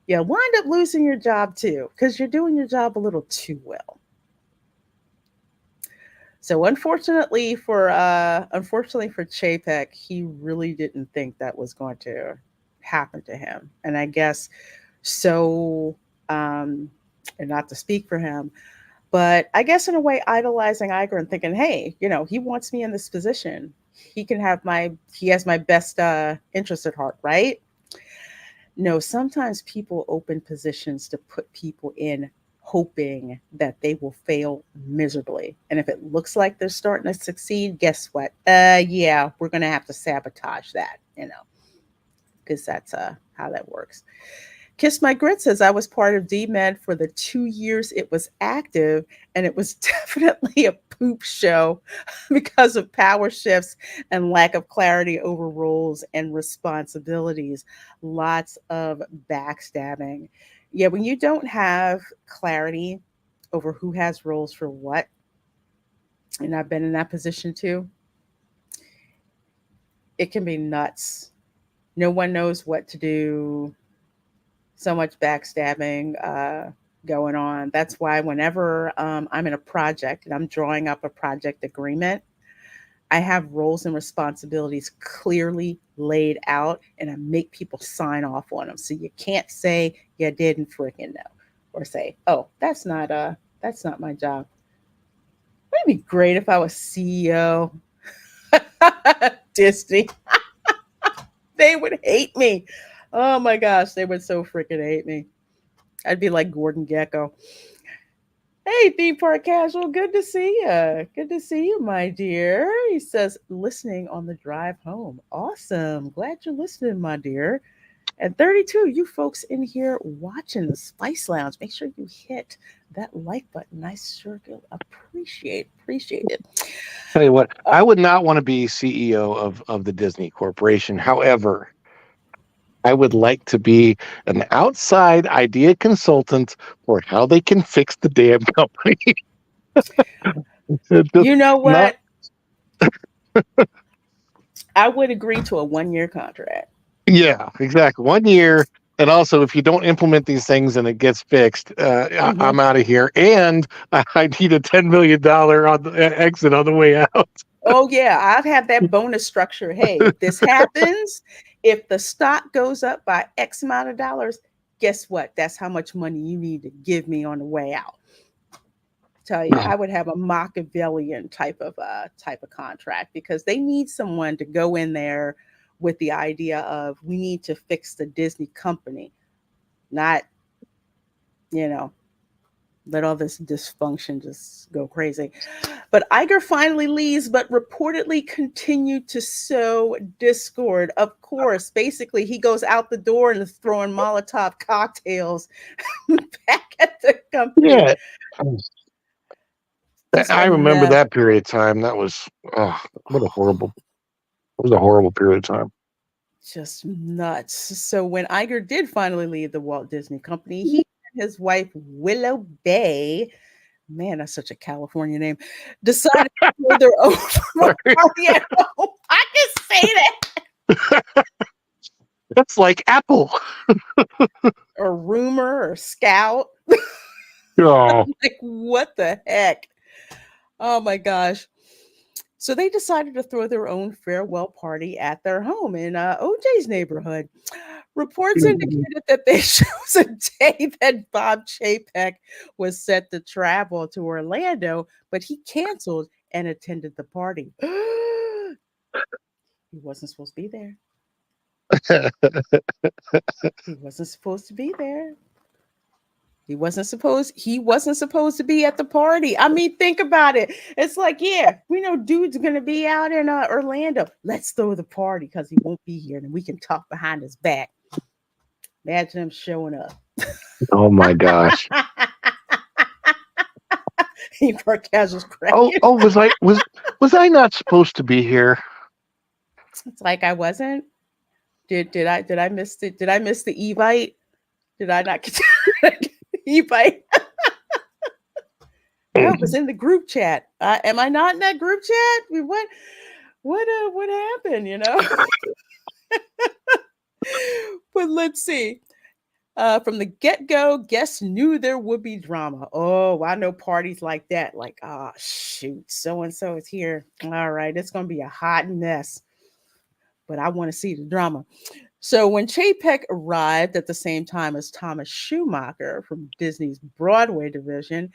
you'll wind up losing your job too, because you're doing your job a little too well. So unfortunately for Chapek, he really didn't think that was going to happen to him. And I guess so, and not to speak for him, but I guess in a way idolizing Iger and thinking, hey, he wants me in this position. He has my best interest at heart, right? No, sometimes people open positions to put people in hoping that they will fail miserably. And if it looks like they're starting to succeed, guess what? Yeah, we're going to have to sabotage that, because that's how that works. Kiss My Grit says, I was part of DMed for the 2 years it was active, and it was definitely a poop show because of power shifts and lack of clarity over roles and responsibilities. Lots of backstabbing. Yeah, when you don't have clarity over who has roles for what, and I've been in that position too, it can be nuts. No one knows what to do. So much backstabbing going on. That's why whenever I'm in a project and I'm drawing up a project agreement, I have roles and responsibilities clearly laid out, and I make people sign off on them. So you can't say you didn't freaking know, or say, oh, that's not my job. Wouldn't it be great if I was CEO? Disney. They would hate me. Oh my gosh, they would so freaking hate me. I'd be like Gordon Gekko. Hey, Theme Park Casual, good to see you. Good to see you, my dear. He says, listening on the drive home. Awesome. Glad you're listening, my dear. And 32, you folks in here watching the Spice Lounge, make sure you hit that like button. I sure do appreciate it. Tell you what, Uh, I would not want to be CEO of the Disney Corporation. However, I would like to be an outside idea consultant for how they can fix the damn company. Just you know not, what? I would agree to a 1-year contract. yeah, exactly. 1 year. And also, if you don't implement these things and it gets fixed, Mhm. I'm out of here. And I need a $10 million on the exit on the way out. Oh yeah, I've had that bonus structure. Hey, if this happens, if the stock goes up by X amount of dollars, guess what? That's how much money you need to give me on the way out. Tell you, I would have a Machiavellian type of contract because they need someone to go in there with the idea of we need to fix the Disney company, not, you know, let all this dysfunction just go crazy. But Iger finally leaves, but reportedly continued to sow discord. Of course, basically, he goes out the door and is throwing Molotov cocktails back at the company. Yeah. Just I a remember mess. that period of time. That was, oh, what a horrible, it was a horrible period of time. Just nuts. So when Iger did finally leave the Walt Disney Company, he and his wife Willow Bay, man, that's such a California name, decided to throw their own party at home. I can say that. That's like Apple. Or rumor or scout. Oh, Like, what the heck? Oh my gosh. So they decided to throw their own farewell party at their home in OJ's neighborhood. Reports indicated that they chose a day that Bob Chapek was set to travel to Orlando, but he canceled and attended the party. He wasn't supposed to be there. He wasn't supposed to be there. He wasn't supposed to be at the party. I mean, think about it. It's like, yeah, we know dude's gonna be out in Orlando. Let's throw the party because he won't be here, and we can talk behind his back. Imagine him showing up. oh my gosh. He Marquez was cracking. Oh, was I not supposed to be here? It's like I wasn't. Did I miss the Evite? Did I not get Evite? I was in the group chat. Am I not in that group chat? What happened? You know. But let's see. From the get-go, guests knew there would be drama. Oh, I know parties like that. Like, oh shoot, so and so is here. All right, it's gonna be a hot mess. But I want to see the drama. So when Chapek arrived at the same time as Thomas Schumacher from Disney's Broadway division,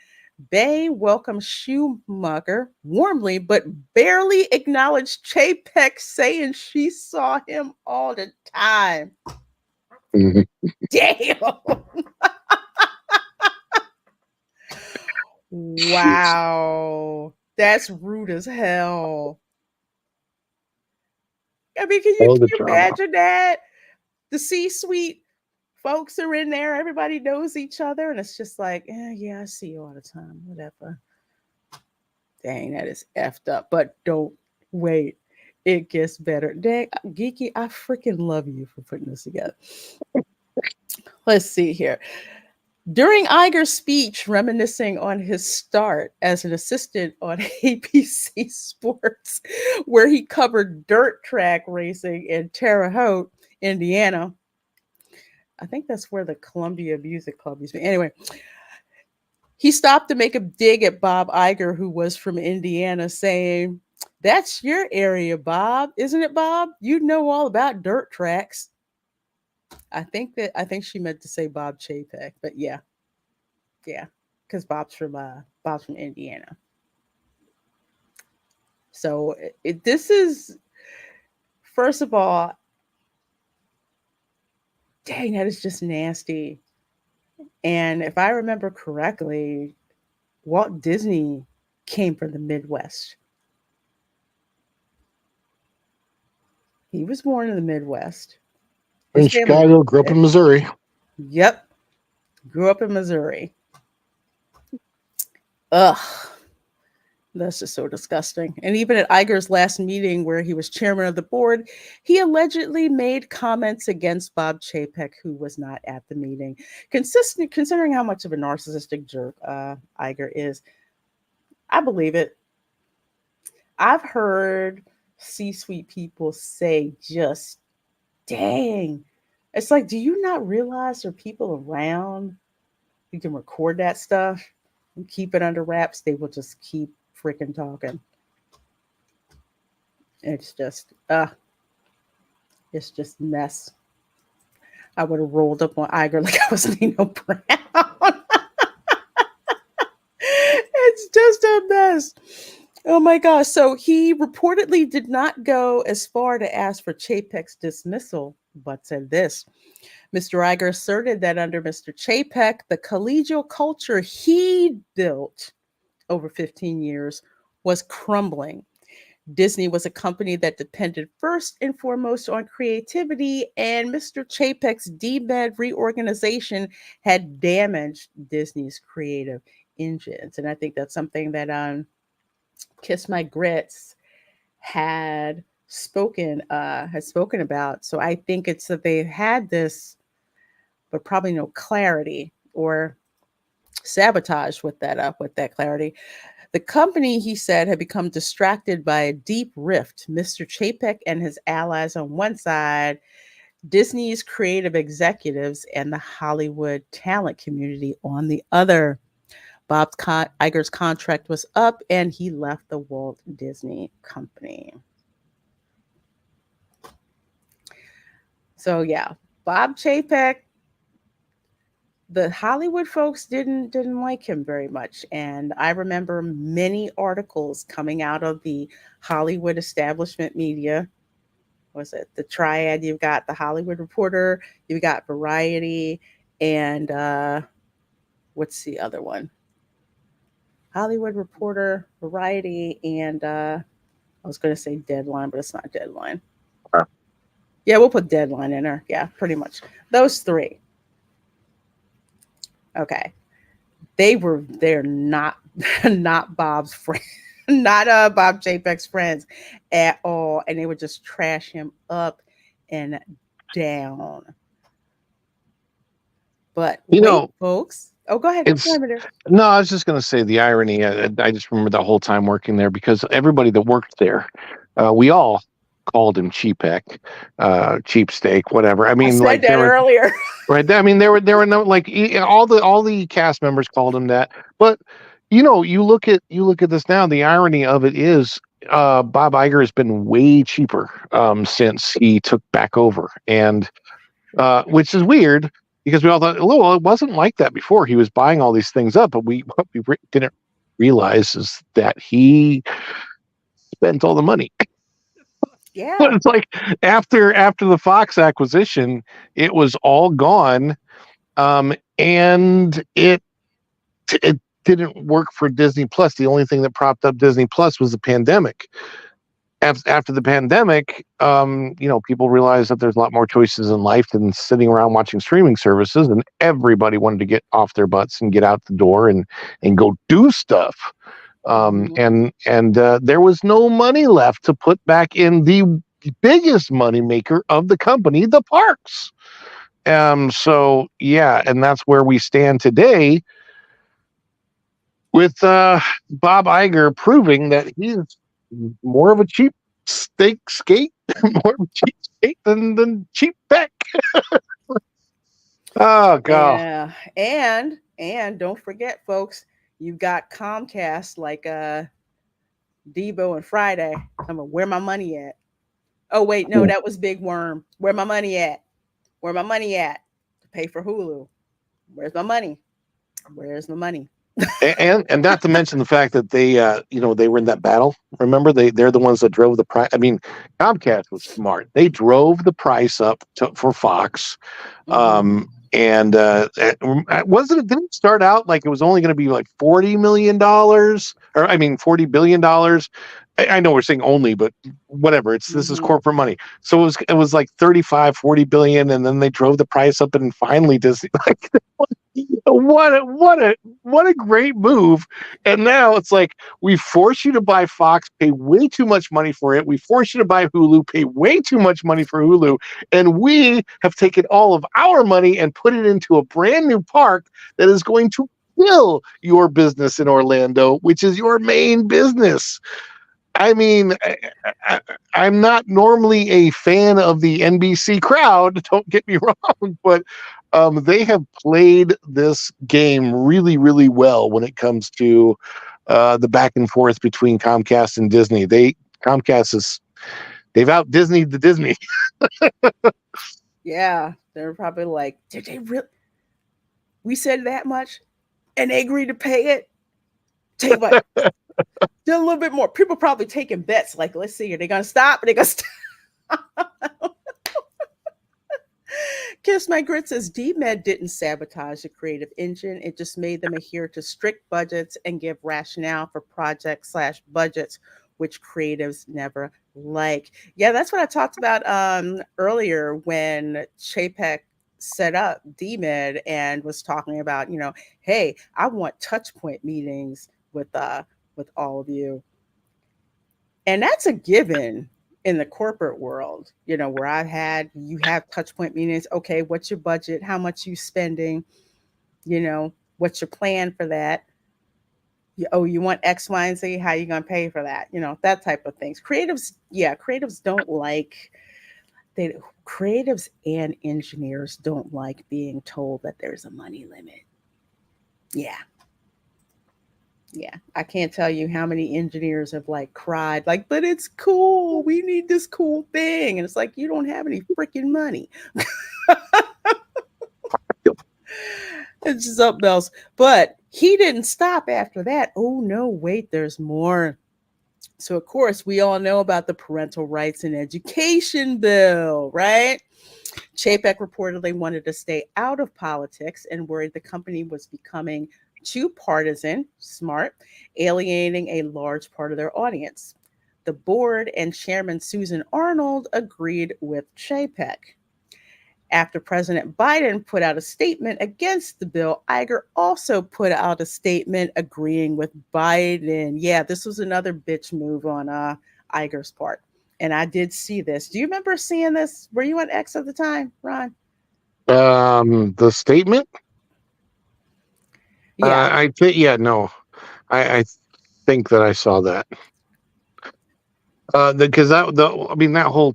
Bay welcomed Schumacher warmly, but barely acknowledged Chapek, saying she saw him all the time. Damn. Wow. That's rude as hell. I mean, can you imagine that? The C-suite folks are in there. Everybody knows each other. And it's just like, yeah, I see you all the time. Whatever. Dang, that is effed up. But don't wait. It gets better. Dang, Geeky, I freaking love you for putting this together. Let's see here. During Iger's speech, reminiscing on his start as an assistant on ABC Sports, where he covered dirt track racing in Terre Haute, Indiana. I think that's where the Columbia Music Club used to be. Anyway, he stopped to make a dig at Bob Iger, who was from Indiana, saying, "That's your area, Bob, isn't it, Bob? You know all about dirt tracks." I think she meant to say Bob Chapek, but yeah, because Bob's from Indiana. So this is, first of all, dang, that is just nasty. And if I remember correctly, Walt Disney came from the Midwest. He was born in the Midwest. In Chicago, grew up in Missouri. Yep. Grew up in Missouri. Ugh. That's just so disgusting. And even at Iger's last meeting, where he was chairman of the board, he allegedly made comments against Bob Chapek, who was not at the meeting. Considering how much of a narcissistic jerk Iger is, I believe it. I've heard C-suite people say, just dang. It's like, do you not realize there are people around who can record that stuff and keep it under wraps? They will just keep freaking talking. It's just a mess. I would have rolled up on Iger like I was Nino Brown. It's just a mess. Oh my gosh. So he reportedly did not go as far to ask for Chapek's dismissal, but said this. Mr. Iger asserted that under Mr. Chapek, the collegial culture he built over 15 years was crumbling. Disney was a company that depended first and foremost on creativity, and Mr. Chapek's DMED reorganization had damaged Disney's creative engines. And I think that's something that Kiss My Grits had spoken about. So I think it's that they had this, but probably no clarity or sabotage with that clarity. The company, he said, had become distracted by a deep rift. Mr. Chapek and his allies on one side, Disney's creative executives and the Hollywood talent community on the other. Bob Iger's contract was up and he left the Walt Disney Company. So yeah, Bob Chapek, the Hollywood folks didn't like him very much. And I remember many articles coming out of the Hollywood establishment media. Was it the triad? You've got the Hollywood Reporter, you've got Variety, and what's the other one? Hollywood Reporter, Variety, and I was going to say Deadline, but it's not Deadline. Yeah, we'll put Deadline in there. Yeah, pretty much. Those three. Okay. They're not Bob's friend, not Bob Chapek's friends at all. And they would just trash him up and down. But folks. Oh, go ahead. No, I was just going to say the irony. I just remember the whole time working there, because everybody that worked there, we all called him Chapek, cheap steak, whatever. I mean, I said that earlier. Right. I mean, there were no, like, all the cast members called him that. But you look at this now. The irony of it is, Bob Iger has been way cheaper since he took back over, and which is weird, because we all thought, well, it wasn't like that before. He was buying all these things up, but what we didn't realize is that he spent all the money. Yeah. But it's like after the Fox acquisition, it was all gone, and it didn't work for Disney Plus. The only thing that propped up Disney Plus was the pandemic. After the pandemic, people realized that there's a lot more choices in life than sitting around watching streaming services, and everybody wanted to get off their butts and get out the door and go do stuff. And there was no money left to put back in the biggest moneymaker of the company, the parks. So yeah, and that's where we stand today, with Bob Iger proving that he's more of a cheap skate, more of a cheap skate than Chapek. Oh God. Yeah, and don't forget, folks. You've got Comcast like Debo and Friday. I'm like, where my money at? Oh, wait, no, that was Big Worm. Where my money at? Where my money at? To pay for Hulu. Where's my money? Where's my money? and not to mention the fact that they were in that battle. Remember, they're the ones that drove the price. I mean, Comcast was smart. They drove the price up for Fox. And didn't it start out like it was only going to be like $40 million, or I mean $40 billion. I know we're saying only, but whatever. This is corporate money. So it was like 35, 40 billion, and then they drove the price up, and finally Disney What a great move. And now it's like we force you to buy Fox, pay way too much money for it. We force you to buy Hulu, pay way too much money for Hulu, and we have taken all of our money and put it into a brand new park that is going to kill your business in Orlando, which is your main business. I mean, I'm not normally a fan of the NBC crowd, don't get me wrong, but they have played this game really, really well when it comes to the back and forth between Comcast and Disney. They've out Disneyed the Disney. Yeah, they're probably like, did they really? We said that much, and they agreed to pay it. Tell you what, did a little bit more. People probably taking bets. Like, let's see, are they gonna stop? Are they gonna stop? Kiss My Grit says DMed didn't sabotage the creative engine. It just made them adhere to strict budgets and give rationale for projects/budgets, which creatives never like. Yeah, that's what I talked about earlier when Chapek set up DMed and was talking about, hey, I want touch point meetings with all of you. And that's a given in the corporate world, where you have touch point meetings. Okay, what's your budget? How much you spending? What's your plan for that? You want X, Y, and Z? How you going to pay for that? That type of things. Creatives don't like, creatives and engineers don't like being told that there's a money limit. Yeah, I can't tell you how many engineers have cried, but it's cool. We need this cool thing. And it's like, you don't have any freaking money. It's just something else. But he didn't stop after that. Oh, no, wait, there's more. So, of course, we all know about the Parental Rights and Education Bill, right? Chapek reportedly wanted to stay out of politics and worried the company was becoming too partisan, smart, alienating a large part of their audience. The board and chairman Susan Arnold agreed with Chapek. After President Biden put out a statement against the bill, Iger also put out a statement agreeing with Biden. Yeah, this was another bitch move on Iger's part. And I did see this. Do you remember seeing this? Were you on X at the time, Ron? The statement? Yeah. I think, no. I think that I saw that. Because that whole.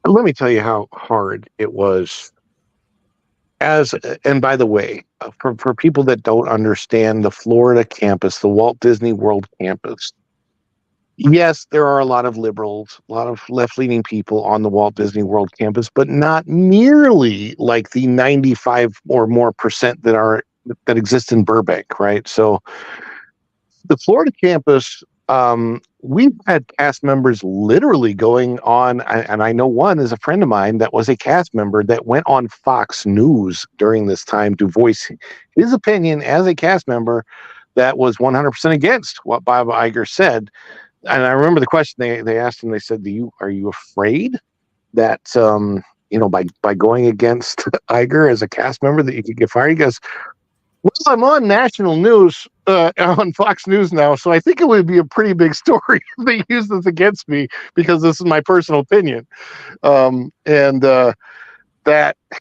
Let me tell you how hard it was. And by the way, for people that don't understand the Florida campus, the Walt Disney World campus, yes, there are a lot of liberals, a lot of left-leaning people on the Walt Disney World campus, but not nearly like the 95 or more percent that exist in Burbank, right? So the Florida campus, we've had cast members literally going on, and I know one is a friend of mine that was a cast member that went on Fox News during this time to voice his opinion as a cast member that was 100% against what Bob Iger said. And I remember the question they asked him, they said, are you afraid that, by going against Iger as a cast member that you could get fired? He goes, well, I'm on national news, on Fox News now, so I think it would be a pretty big story if they use this against me because this is my personal opinion. That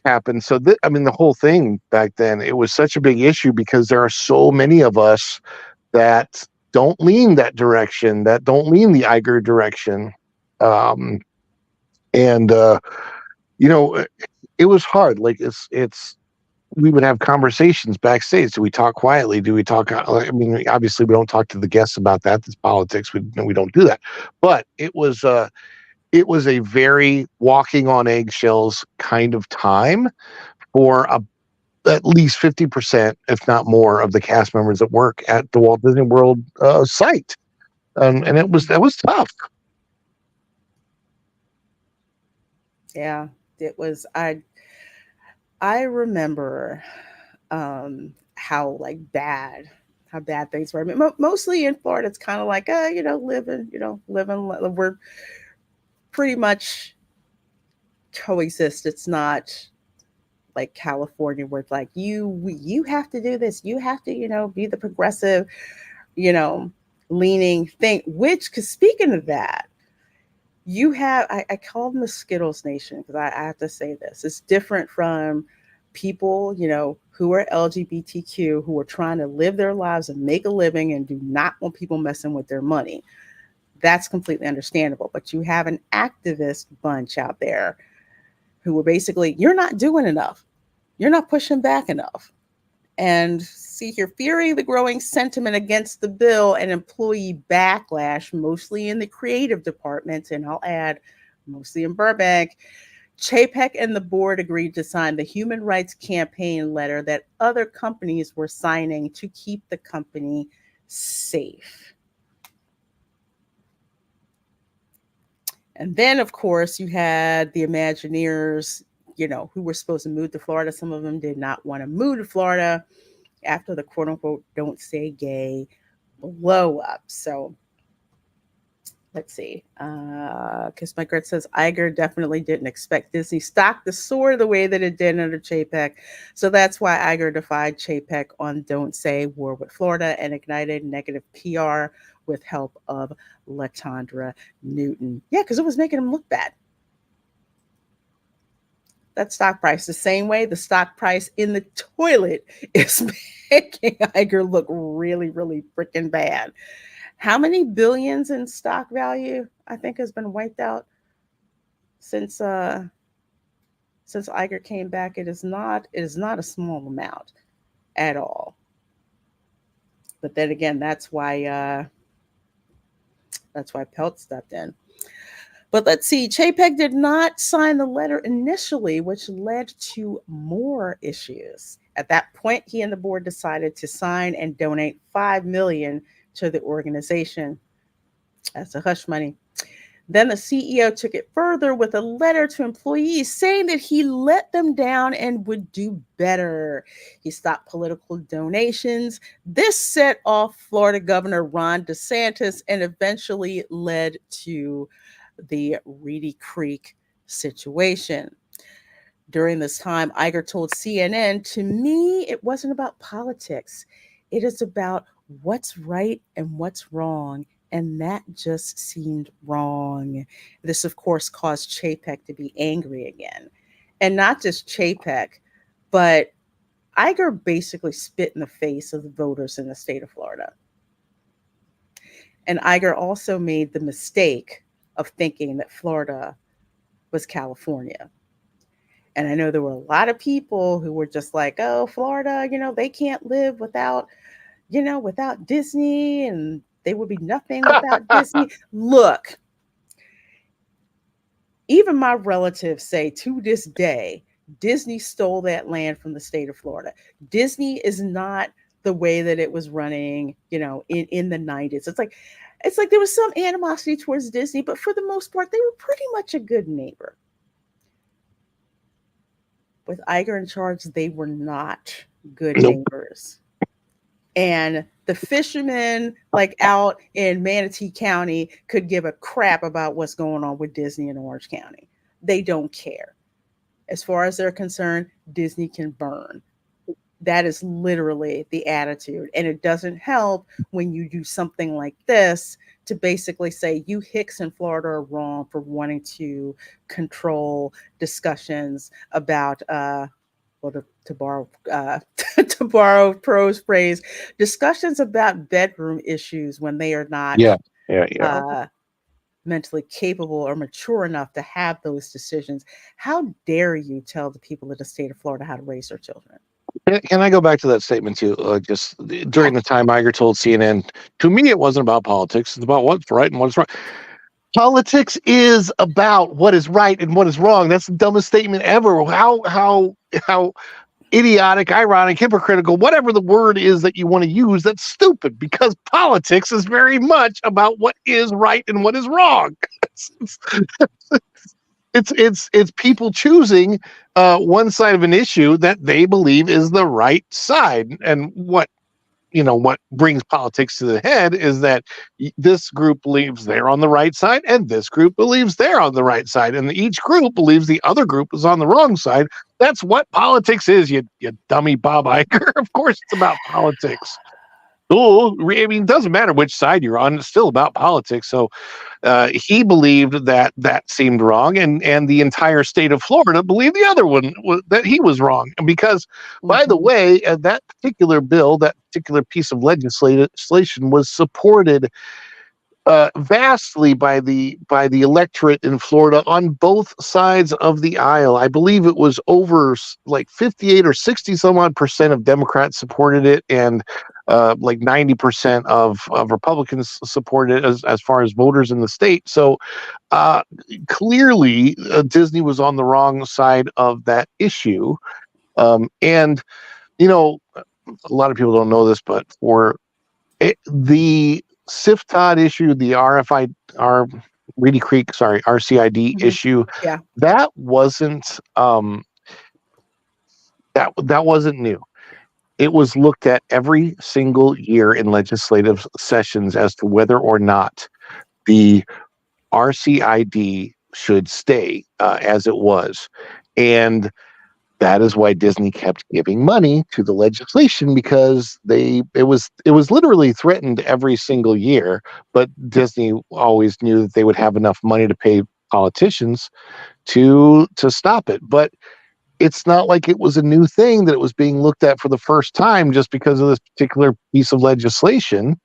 happened. So, the whole thing back then, it was such a big issue because there are so many of us that don't lean that direction, that don't lean the Iger direction. It was hard. Like we would have conversations backstage. Do we talk quietly? Do we talk? Obviously we don't talk to the guests about that. It's politics. We don't do that. But it was a very walking on eggshells kind of time for at least 50%, if not more, of the cast members that work at the Walt Disney World site. And that was tough. Yeah, it was. I remember how bad things were. I mean, mostly in Florida, it's kind of like, living. We're pretty much coexist. It's not like California, where it's like you have to do this, you have to, be the progressive, you know, leaning thing. Which, because speaking of that, you have I call them the Skittles Nation, because I have to say this. It's different from people, who are LGBTQ, who are trying to live their lives and make a living and do not want people messing with their money. That's completely understandable. But you have an activist bunch out there who are basically, you're not doing enough. You're not pushing back enough. And see here, fearing the growing sentiment against the bill and employee backlash, mostly in the creative department, and I'll add, mostly in Burbank, Chapek and the board agreed to sign the human rights campaign letter that other companies were signing to keep the company safe. And then, of course, you had the Imagineers, who were supposed to move to Florida. Some of them did not want to move to Florida after the quote unquote "Don't Say Gay" blow up. So let's see. Kiss My Grit says Iger definitely didn't expect Disney stock to soar the way that it did under Chapek. So that's why Iger defied Chapek on Don't Say War with Florida and ignited negative PR with help of LaTondra Newton. Yeah, because it was making him look bad. That stock price, the same way the stock price in the toilet is making Iger look really, really freaking bad. How many billions in stock value, I think, has been wiped out since Iger came back? It is not a small amount at all. But then again, that's why Pelt stepped in. But let's see, Chapek did not sign the letter initially, which led to more issues. At that point, he and the board decided to sign and donate $5 million to the organization. That's a hush money. Then the CEO took it further with a letter to employees saying that he let them down and would do better. He stopped political donations. This set off Florida Governor Ron DeSantis and eventually led to the Reedy Creek situation. During this time, Iger told CNN, "To me, it wasn't about politics. It is about what's right and what's wrong. And that just seemed wrong." This, of course, caused Chapek to be angry again. And not just Chapek, but Iger basically spit in the face of the voters in the state of Florida. And Iger also made the mistake of thinking that Florida was California. And I know there were a lot of people who were just like, oh, Florida, they can't live without Disney, and they would be nothing without Disney. Look, even my relatives say to this day, Disney stole that land from the state of Florida. Disney is not the way that it was running, in the 90s. It's like there was some animosity towards Disney, but for the most part, they were pretty much a good neighbor. With Iger in charge, they were not good neighbors. And the fishermen, like out in Manatee County, could give a crap about what's going on with Disney in Orange County. They don't care. As far as they're concerned, Disney can burn. That is literally the attitude. And it doesn't help when you do something like this to basically say you Hicks in Florida are wrong for wanting to control discussions about, to borrow Pro's phrase, discussions about bedroom issues when they are not mentally capable or mature enough to have those decisions. How dare you tell the people of the state of Florida how to raise their children? Can I go back to that statement too? Just during the time Iger told CNN, to me, it wasn't about politics. It's about what's right and what's wrong. Politics is about what is right and what is wrong. That's the dumbest statement ever. How idiotic, ironic, hypocritical, whatever the word is that you want to use, that's stupid, because politics is very much about what is right and what is wrong. It's people choosing one side of an issue that they believe is the right side. And what what brings politics to the head is that this group believes they're on the right side and this group believes they're on the right side, and each group believes the other group is on the wrong side. That's what politics is, you dummy Bob Iger. Of course it's about politics. Oh, I mean, it doesn't matter which side you're on, it's still about politics. So he believed that seemed wrong, and the entire state of Florida believed the other one that he was wrong. And because, by the way, that particular bill, that particular piece of legislation was supported vastly by the electorate in Florida on both sides of the aisle. I believe it was over like 58 or 60 some odd percent of Democrats supported it, and like 90% of Republicans supported it as far as voters in the state. So clearly Disney was on the wrong side of that issue. And a lot of people don't know this, but for the SIFTOD issue, the RCID issue, that wasn't that wasn't new. It was looked at every single year in legislative sessions as to whether or not the RCID should stay as it was. And that is why Disney kept giving money to the legislation, because it was literally threatened every single year, but Disney always knew that they would have enough money to pay politicians to stop it. But it's not like it was a new thing that it was being looked at for the first time just because of this particular piece of legislation.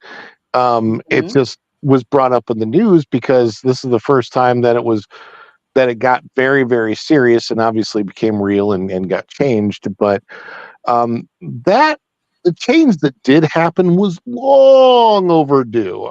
It just was brought up in the news because this is the first time that it got very, very serious and obviously became real and got changed. But the change that did happen was long overdue.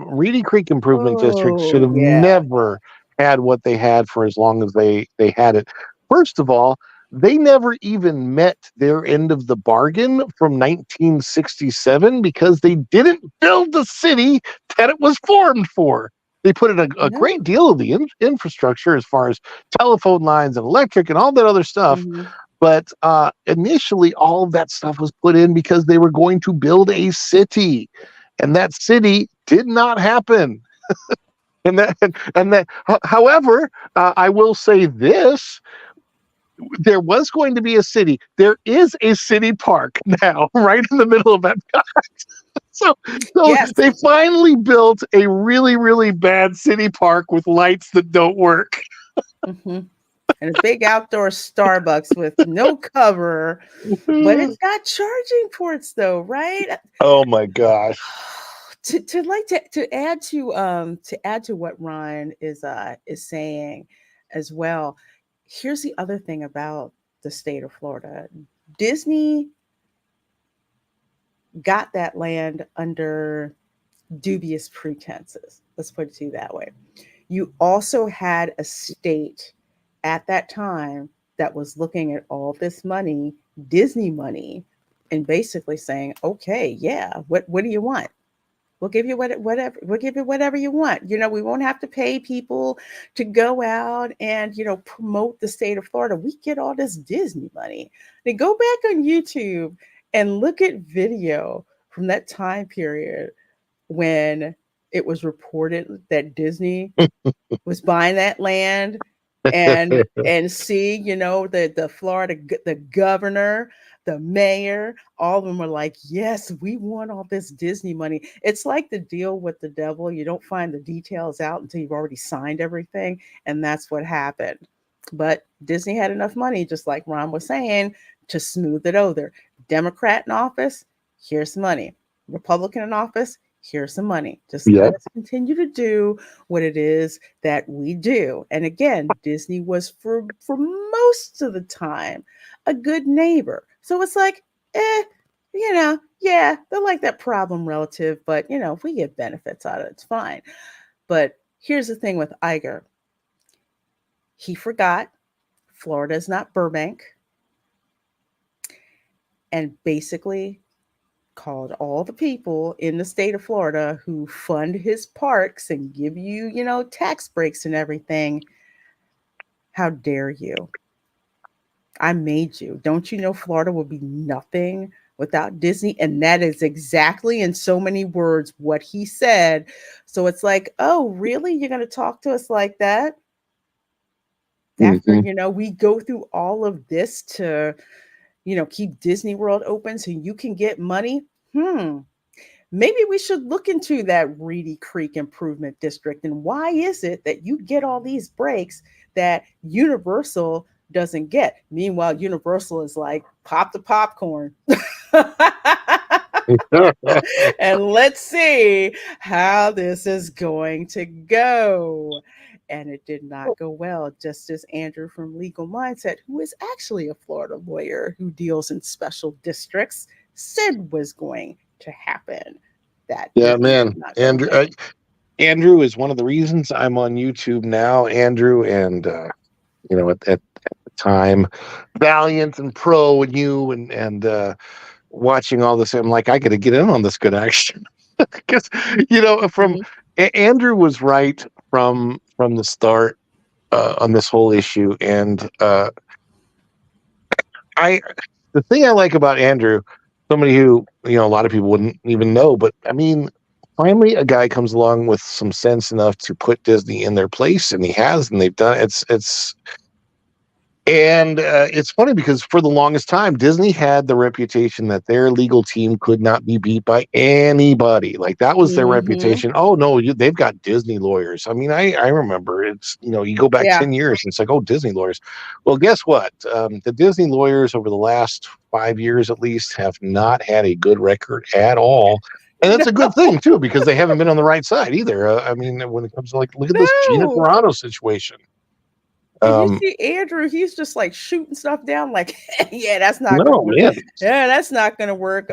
Reedy Creek Improvement District should have never had what they had for as long as they had it. First of all, they never even met their end of the bargain from 1967 because they didn't build the city that it was formed for. They put in a great deal of the infrastructure as far as telephone lines and electric and all that other stuff. But initially, all of that stuff was put in because they were going to build a city. And that city did not happen. However, I will say this. There was going to be a city. There is a city park now, right in the middle of Epcot. So they finally built a really, really bad city park with lights that don't work. And a big outdoor Starbucks with no cover, but it's got charging ports, though, right? Oh my gosh! To add to what Ryan is saying as well. Here's the other thing about the state of Florida. Disney got that land under dubious pretenses. Let's put it to you that way. You also had a state at that time that was looking at all this money, Disney money, and basically saying, okay, yeah, what do you want? We'll give you whatever. We'll give you whatever you want. We won't have to pay people to go out and, promote the state of Florida. We get all this Disney money. Then go back on YouTube and look at video from that time period when it was reported that Disney was buying that land, and see, the Florida, the governor, the mayor, all of them were like, yes, we want all this Disney money. It's like the deal with the devil. You don't find the details out until you've already signed everything. And that's what happened. But Disney had enough money, just like Ron was saying, to smooth it over. Democrat in office, here's some money. Republican in office, here's some money. Just let us continue to do what it is that we do. And again, Disney was for most of the time a good neighbor. So it's like, they're like that problem relative, but if we get benefits out of it, it's fine. But here's the thing with Iger. He forgot Florida is not Burbank, and basically called all the people in the state of Florida who fund his parks and give you, tax breaks and everything. How dare you? I made you. Don't you know Florida would be nothing without Disney. And that is exactly, in so many words, what he said. So it's like, oh, really? You're going to talk to us like that? After, we go through all of this to, keep Disney World open so you can get money. Maybe we should look into that Reedy Creek Improvement District. And why is it that you get all these breaks that Universal doesn't get? Meanwhile, Universal is like, pop the popcorn. And let's see how this is going to go. And it did not go well, just as Andrew from Legal Mindset, who is actually a Florida lawyer who deals in special districts, said was going to happen. That man. Andrew is one of the reasons I'm on YouTube now. Andrew and at the time, Valiant and Pro and you and watching all this, I'm like, I got to get in on this good action because Andrew was right from the start on this whole issue, and the thing I like about Andrew, somebody who a lot of people wouldn't even know, but I mean, finally a guy comes along with some sense enough to put Disney in their place, and he has, and they've done it. It's funny because for the longest time, Disney had the reputation that their legal team could not be beat by anybody. Like that was their reputation. Oh no, they've got Disney lawyers. I mean, I remember it's, you go back 10 years and it's like, oh, Disney lawyers. Well, guess what? The Disney lawyers over the last 5 years, at least, have not had a good record at all. And that's a good thing too, because they haven't been on the right side either. I mean, when it comes to look at this Gina Carano situation. Did you see Andrew? He's just like shooting stuff down, like, yeah, that's not gonna work. Yeah, that's not gonna work.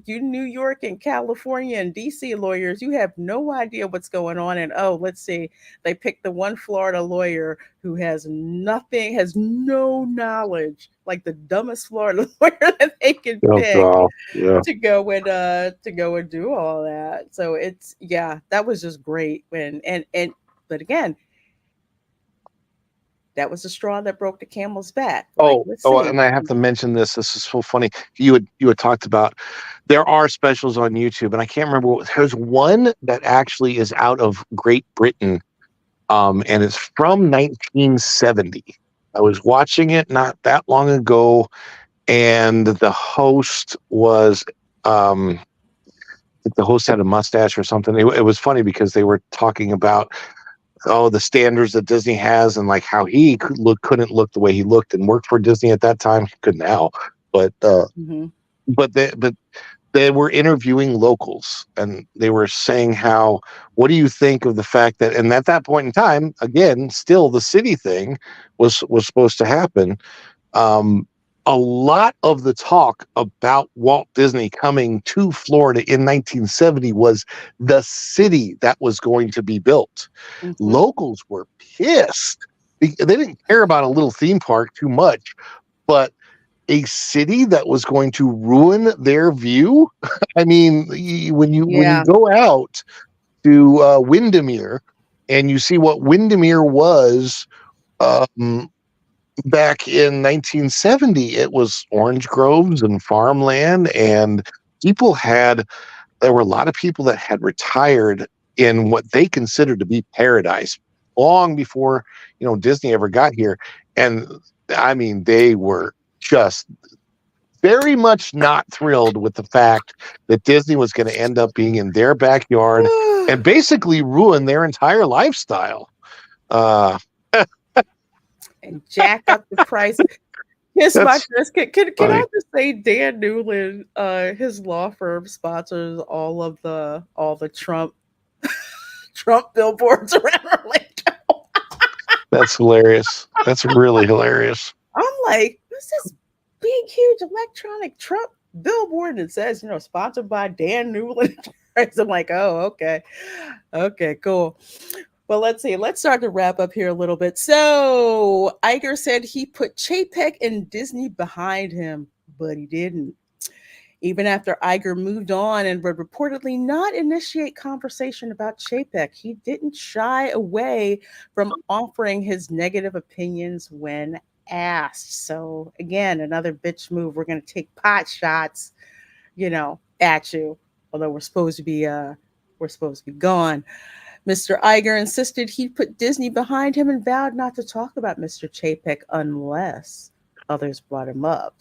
You New York and California and DC lawyers, you have no idea what's going on. And let's see, they picked the one Florida lawyer who has no knowledge, like the dumbest Florida lawyer that they can pick to go and do all that. So that was just great. But again, that was the straw that broke the camel's back. And I have to mention this. This is so funny. You had talked about there are specials on YouTube, and I can't remember. There's one that actually is out of Great Britain, and it's from 1970. I was watching it not that long ago, and the host was the host had a mustache or something. It was funny because they were talking about the standards that Disney has and like how he couldn't look the way he looked and worked for Disney at that time. He could now, but they were interviewing locals and they were saying what do you think of the fact that, and at that point in time, again, still the city thing was supposed to happen. A lot of the talk about Walt Disney coming to Florida in 1970 was the city that was going to be built. Locals were pissed. They didn't care about a little theme park too much, but a city that was going to ruin their view. I mean, when you go out to Windermere and you see what Windermere was, back in 1970, it was orange groves and farmland, and there were a lot of people that had retired in what they considered to be paradise long before Disney ever got here. And I mean, they were just very much not thrilled with the fact that Disney was going to end up being in their backyard and basically ruin their entire lifestyle. And jack up the price. Can I just say Dan Newland, his law firm sponsors all the Trump billboards around Orlando. That's hilarious. That's really hilarious. I'm like, what's this big, huge electronic Trump billboard that says, sponsored by Dan Newland? I'm like, oh, okay, cool. Well, let's see. Let's start to wrap up here a little bit. So Iger said he put Chapek and Disney behind him, but he didn't. Even after Iger moved on and would reportedly not initiate conversation about Chapek, he didn't shy away from offering his negative opinions when asked. So again, another bitch move. We're going to take pot shots at you. Although we're supposed to be gone. Mr. Iger insisted he'd put Disney behind him and vowed not to talk about Mr. Chapek unless others brought him up.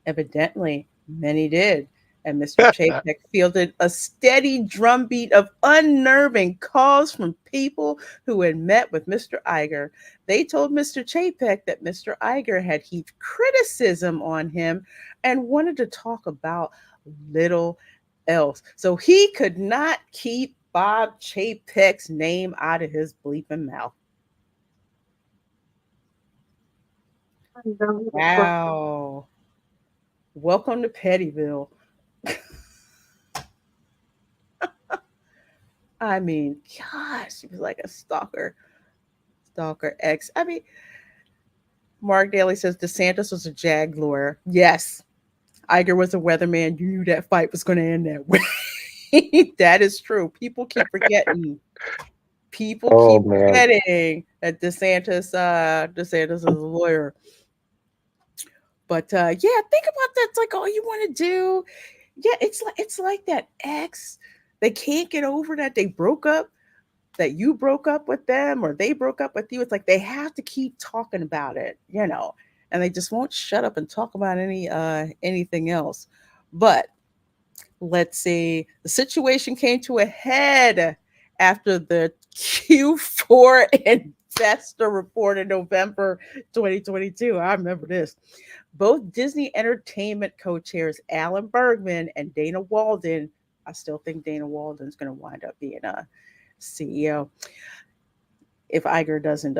Evidently, many did, and Mr. Chapek fielded a steady drumbeat of unnerving calls from people who had met with Mr. Iger. They told Mr. Chapek that Mr. Iger had heaped criticism on him and wanted to talk about little else. So he could not keep Bob Chapek's name out of his bleeping mouth. Wow. Welcome to Pettyville. I mean, gosh, he was like a stalker X. I mean, Mark Daly says DeSantis was a JAG lawyer. Yes, Iger was a weatherman. You knew that fight was going to end that way. That is true. People keep forgetting. Forgetting that DeSantis is a lawyer. But yeah, think about that. It's like all you want to do. Yeah, it's like that ex. They can't get over that they broke up, that you broke up with them or they broke up with you. It's like they have to keep talking about it, and they just won't shut up and talk about anything else. But let's see, the situation came to a head after the Q4 investor report in November 2022. I remember this. Both Disney Entertainment co-chairs Alan Bergman and Dana Walden, I still think Dana Walden's going to wind up being a CEO if Iger doesn't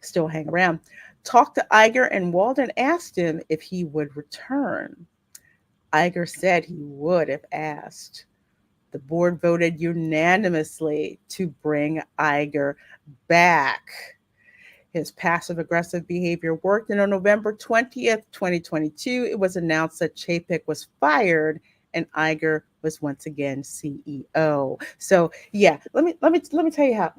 still hang around, talked to Iger, and Walden asked him if he would return. Iger said he would if asked. The board voted unanimously to bring Iger back. His passive-aggressive behavior worked, and on November 20th, 2022, it was announced that Chapek was fired and Iger was once again CEO. So yeah, let me tell you how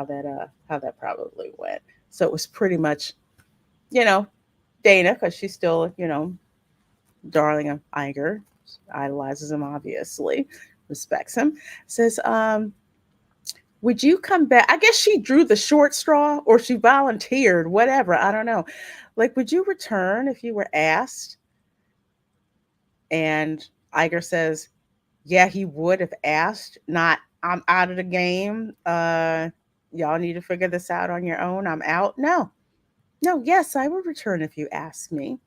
that probably went. So it was pretty much, Dana, because she's still, darling of Iger, idolizes him, obviously, respects him, says, would you come back? I guess she drew the short straw or she volunteered, whatever. I don't know. Like, would you return if you were asked? And Iger says, yeah, he would if asked. Not, I'm out of the game. Y'all need to figure this out on your own. I'm out. No, yes, I would return if you asked me.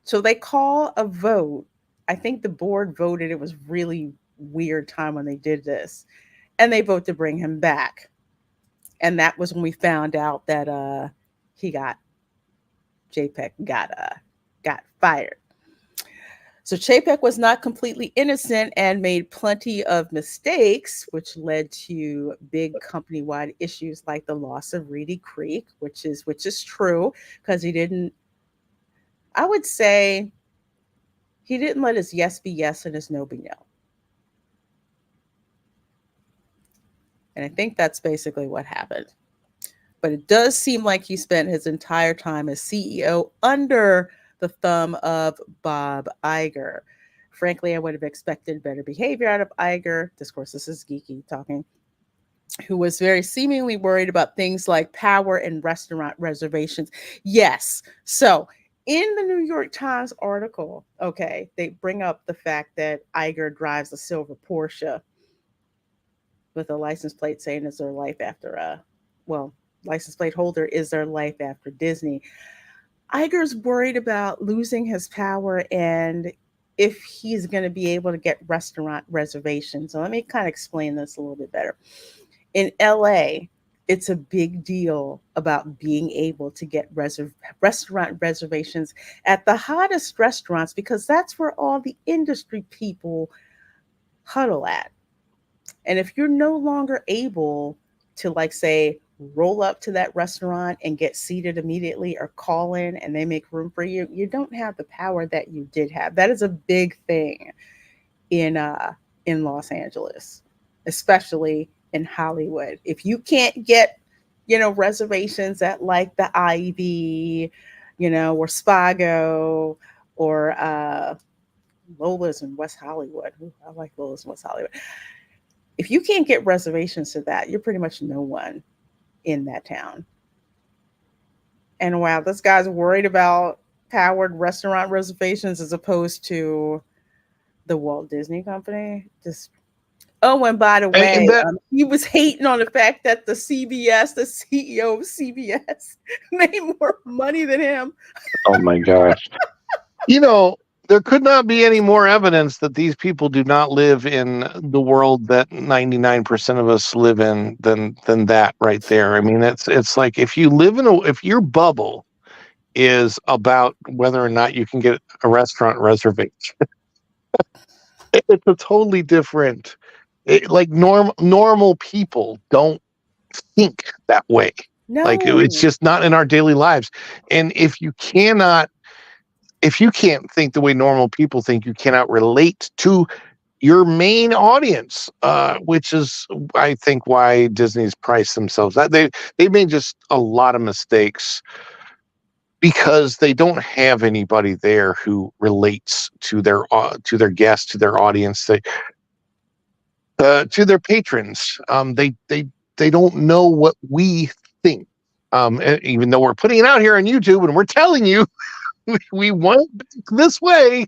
So they call a vote. I think the board voted. It was really weird time when they did this. And they vote to bring him back. And that was when we found out that Chapek got fired. So Chapek was not completely innocent and made plenty of mistakes, which led to big company-wide issues like the loss of Reedy Creek, which is true, because I would say he didn't let his yes be yes and his no be no. And I think that's basically what happened. But it does seem like he spent his entire time as CEO under the thumb of Bob Iger. Frankly, I would have expected better behavior out of Iger. Of course, this is geeky talking. Who was very seemingly worried about things like power and restaurant reservations. Yes. So in the New York Times article, okay, they bring up the fact that Iger drives a silver Porsche with a license plate saying it's their life after license plate holder is their life after Disney. Iger's worried about losing his power and if he's going to be able to get restaurant reservations. So let me kind of explain this a little bit better. In LA, it's a big deal about being able to get restaurant reservations at the hottest restaurants because that's where all the industry people huddle at. And if you're no longer able to, like, say, roll up to that restaurant and get seated immediately or call in and they make room for you, you don't have the power that you did have. That is a big thing in Los Angeles, especially in Hollywood. If you can't get, reservations at like the Ivy, or Spago or Lola's in West Hollywood. Ooh, I like Lola's in West Hollywood. If you can't get reservations to that, you're pretty much no one in that town. And wow, this guy's worried about powered restaurant reservations as opposed to the Walt Disney Company. Just and by the And way, that, he was hating on the fact that the CEO of CBS, made more money than him. oh my gosh. You know, there could not be any more evidence that these people do not live in the world that 99% of us live in than that right there. I mean, it's like if you live if your bubble is about whether or not you can get a restaurant reservation, it's a totally different. Like normal people don't think that way. Like it's No, just not in our daily lives. And if you can't think the way normal people think, you cannot relate to your main audience, which is, I think, why Disney's priced themselves. They made just a lot of mistakes because they don't have anybody there who relates to their guests, to their audience, to their patrons. They don't know what we think. Even though we're putting it out here on YouTube and we're telling you we want this way,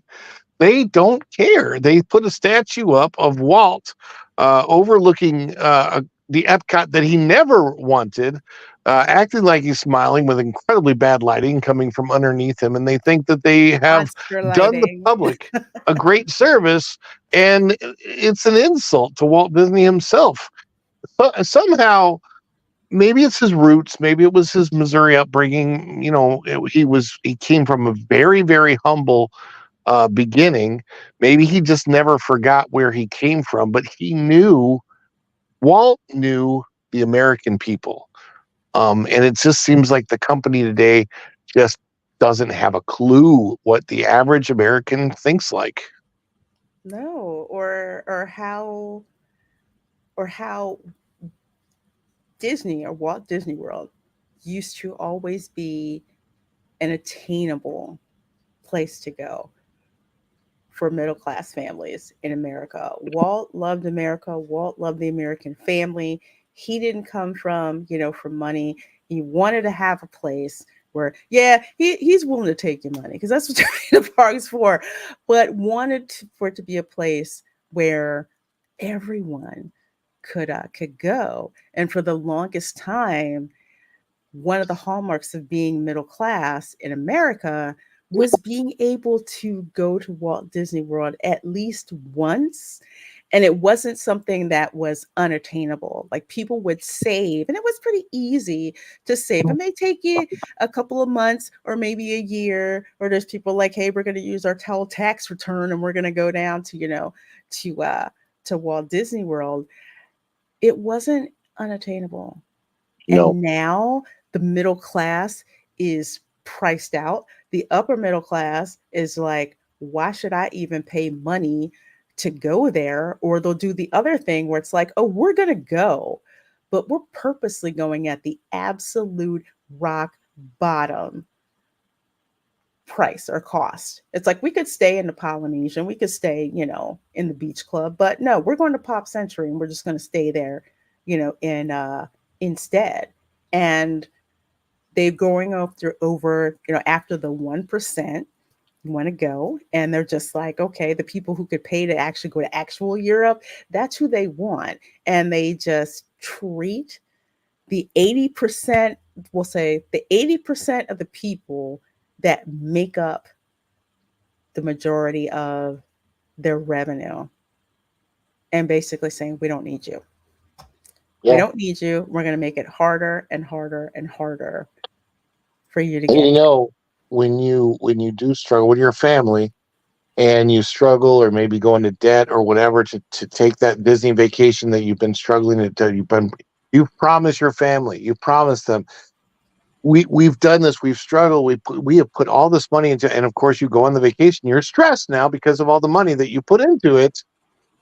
they don't care. They put a statue up of Walt overlooking the Epcot that he never wanted, acting like he's smiling with incredibly bad lighting coming from underneath him. And they think that they have monster done the lighting. public a great service. And it's an insult to Walt Disney himself. Somehow, maybe it's his roots. Maybe it was his Missouri upbringing. You know, he came from a very, very humble beginning. Maybe he just never forgot where he came from, but Walt knew the American people. And it just seems like the company today just doesn't have a clue what the average American thinks like. No, or how Disney or Walt Disney World used to always be an attainable place to go for middle class families in America. Walt loved America. Walt loved the American family. He didn't come from, from money. He wanted to have a place where, he's willing to take your money because that's what the park's for, but wanted for it to be a place where everyone could go. And for the longest time, one of the hallmarks of being middle class in America was being able to go to Walt Disney World at least once. And it wasn't something that was unattainable. Like people would save, and it was pretty easy to save. It may take you a couple of months or maybe a year, or there's people like, hey, we're going to use our tax return and we're going to go down to, to Walt Disney World. It wasn't unattainable. No. And now the middle class is priced out. The upper middle class is like, why should I even pay money to go there? Or they'll do the other thing where it's like, oh, we're going to go, but we're purposely going at the absolute rock bottom price or cost. It's like we could stay in the Polynesian, we could stay, in the beach club, but no, we're going to Pop Century and we're just going to stay there, instead. And they're going over, after the 1% want to go, and they're just like, okay, the people who could pay to actually go to actual Europe, that's who they want. And they just treat the 80%, we'll say the 80% of the people that make up the majority of their revenue, and basically saying, we don't need you. Yeah. We don't need you. We're going to make it harder and harder and harder for you to get. When you do struggle with your family and you struggle or maybe go into debt or whatever to take that Disney vacation that you've been struggling to, you've promised your family, you promised them, we've done this, we've struggled, we have put all this money into, and of course you go on the vacation, you're stressed now because of all the money that you put into it,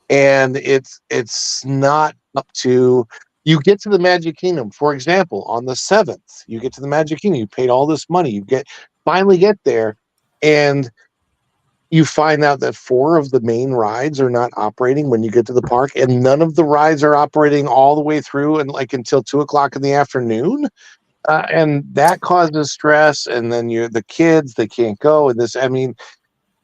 and it's not up to. You get to the Magic Kingdom, for example, on the 7th, you get to the Magic Kingdom, you paid all this money, finally get there, and you find out that 4 of the main rides are not operating when you get to the park, and none of the rides are operating all the way through and like until 2 o'clock in the afternoon. And that causes stress. And then the kids, they can't go. And this, I mean,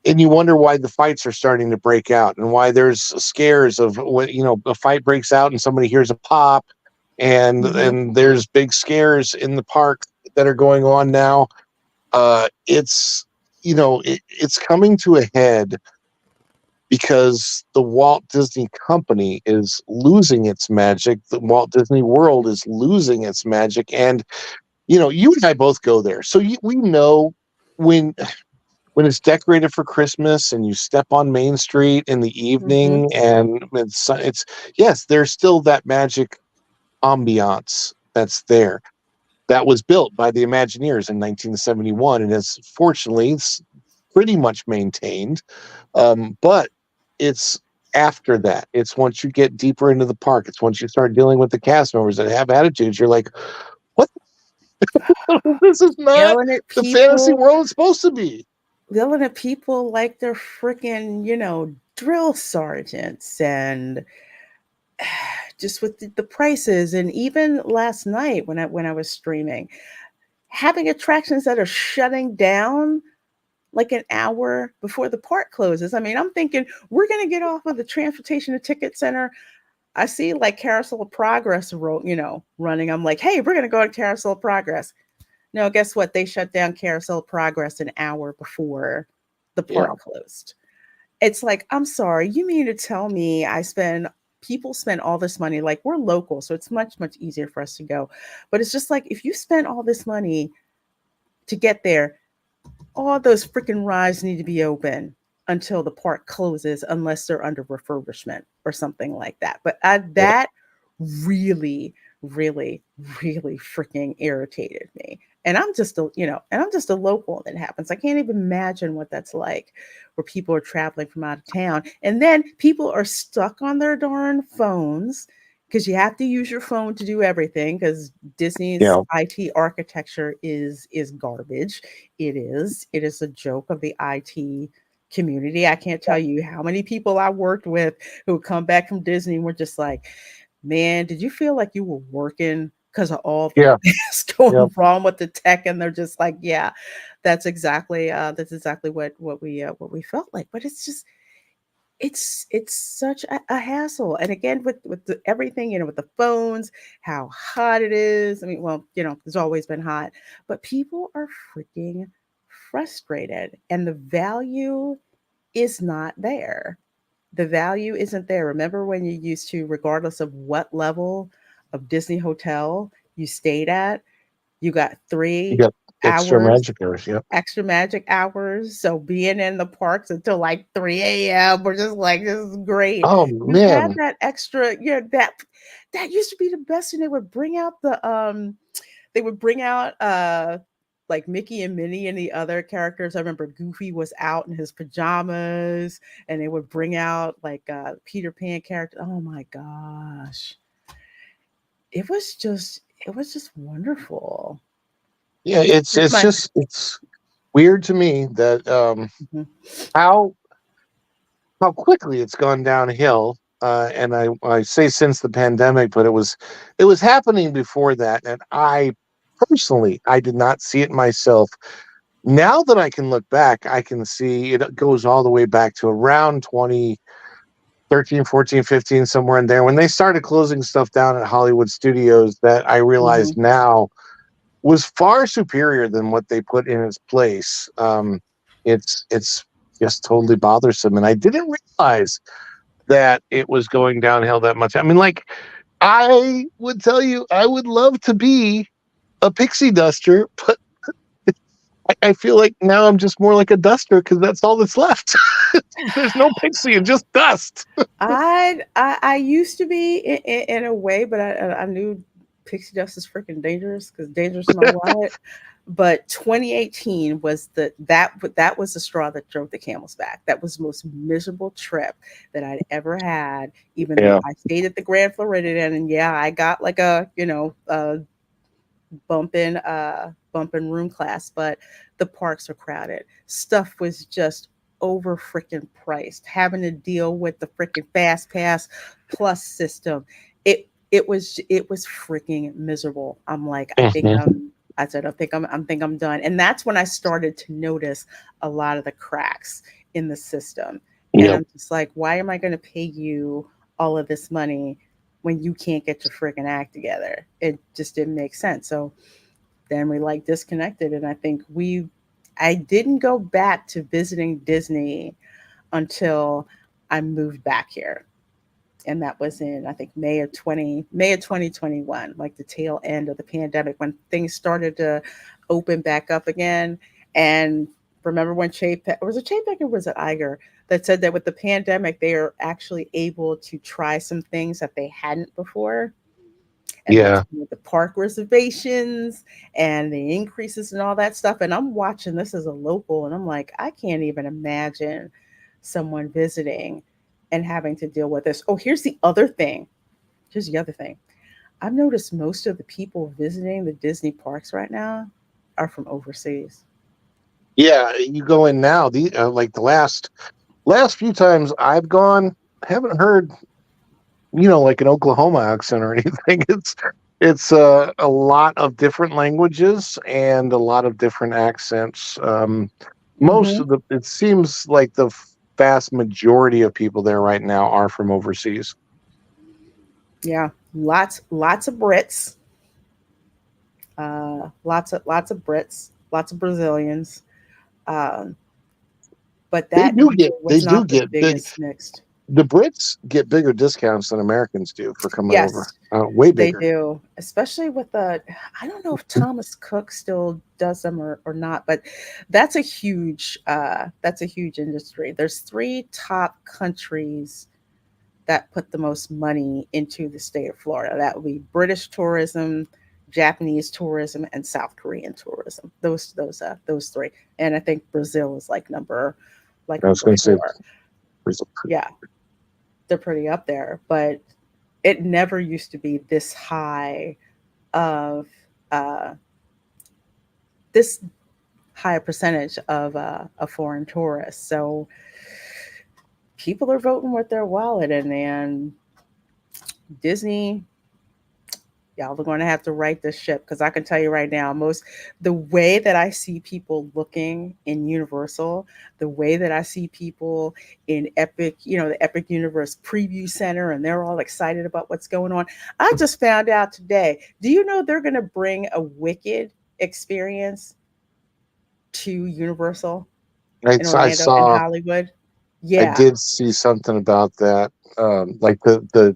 and you wonder why the fights are starting to break out and why there's scares of what, a fight breaks out and somebody hears a pop, and there's big scares in the park that are going on now. It's it's coming to a head because the Walt Disney Company is losing its magic. The Walt Disney World is losing its magic. And you and I both go there, so we know when it's decorated for Christmas and you step on Main Street in the evening, and it's yes, there's still that magic ambiance that's there. That was built by the Imagineers in 1971, and is fortunately pretty much maintained. But it's after that. It's once you get deeper into the park. It's once you start dealing with the cast members that have attitudes. You're like, what? This is not Yelling at the fantasy people, world it's supposed to be. yelling at people like they're freaking, drill sergeants, and just with the prices. And even last night when I was streaming, having attractions that are shutting down like an hour before the park closes. I mean, I'm thinking we're going to get off of the Transportation and Ticket Center. I see like Carousel of Progress, running. I'm like, hey, we're going to go to Carousel of Progress. No, guess what? They shut down Carousel of Progress an hour before the park closed. It's like, I'm sorry, you mean to tell me people spend all this money, like we're local, so it's much, much easier for us to go. But it's just like, if you spend all this money to get there, all those freaking rides need to be open until the park closes, unless they're under refurbishment or something like that. But that really, really, really freaking irritated me. And I'm just a local that happens. I can't even imagine what that's like, where people are traveling from out of town. And then people are stuck on their darn phones, because you have to use your phone to do everything, because Disney's IT architecture is garbage. It is a joke of the IT community. I can't tell you how many people I worked with who come back from Disney and were just like, man, did you feel like you were working because of all the things going wrong with the tech? And they're just like, yeah, that's exactly what we felt like. But it's just, it's such a hassle. And again, with everything, with the phones, how hot it is. I mean, well, it's always been hot, but people are freaking frustrated, and the value is not there. The value isn't there. Remember when you used to, regardless of what level of Disney hotel you stayed at, you got 3 extra hours, magic hours. extra magic hours. So being in the parks until like 3 a.m. we're just like, this is great. Oh You had man, that extra, that used to be the best. And they would bring out like Mickey and Minnie and the other characters. I remember Goofy was out in his pajamas, and they would bring out like Peter Pan character. Oh my gosh. It was just wonderful. yeah, it's weird to me that how quickly it's gone downhill. And I say since the pandemic, but it was happening before that, and I personally did not see it myself. Now that I can look back, I can see it goes all the way back to around 2013, 14, 15, somewhere in there, when they started closing stuff down at Hollywood Studios, that I realized now was far superior than what they put in its place. It's just totally bothersome, and I didn't realize that it was going downhill that much. I mean, like, I would tell you, I would love to be a pixie duster, but I feel like now I'm just more like a duster, because that's all that's left. There's no pixie and just dust. I used to be in a way, but I knew pixie dust is freaking dangerous, because dangerous in my wallet. But 2018 was that was the straw that drove the camel's back. That was the most miserable trip that I'd ever had. Even though I stayed at the Grand Floridian, and I got like a bump in room class, but the parks are crowded. Stuff was just over freaking priced. Having to deal with the freaking Fast Pass Plus system, it was freaking miserable. I'm like, I think I said, I think I'm done. And that's when I started to notice a lot of the cracks in the system. And Yep. I'm just like, why am I going to pay you all of this money when you can't get your freaking act together? It just didn't make sense. So then we like disconnected. And I think I didn't go back to visiting Disney until I moved back here. And that was in, I think, May of 2021, like the tail end of the pandemic, when things started to open back up again. And remember when Chapek, was it Chapek or was it Iger, that said that with the pandemic, they are actually able to try some things that they hadn't before. And Yeah. that's with the park reservations and the increases and all that stuff. And I'm watching this as a local, and I'm like, I can't even imagine someone visiting and having to deal with this. Oh, here's the other thing. I've noticed most of the people visiting the Disney parks right now are from overseas. Yeah, you go in now. Like the last few times I've gone, haven't heard, like an Oklahoma accent or anything. It's a lot of different languages and a lot of different accents. Most of it seems like the vast majority of people there right now are from overseas. Yeah, lots of Brits, lots of Brits, lots of Brazilians, but They that do was not the biggest mixed. The Brits get bigger discounts than Americans do for coming over. Yes, Way bigger. they do, especially with I don't know if Thomas Cook still does them or not, but that's a huge industry. There's 3 top countries that put the most money into the state of Florida. That would be British tourism, Japanese tourism, and South Korean tourism. Those 3. And I think Brazil is like number I was going to say, 4. Yeah, they're pretty up there, but it never used to be this high of this high percentage of foreign tourists. So people are voting with their wallet, and Disney, y'all are going to have to right this ship, because I can tell you right now, the way that I see people looking in Universal, the way that I see people in Epic, the Epic Universe Preview Center, and they're all excited about what's going on. I just found out today. Do you know they're going to bring a Wicked experience to Universal in Orlando and Hollywood? Yeah, I did see something about that, like the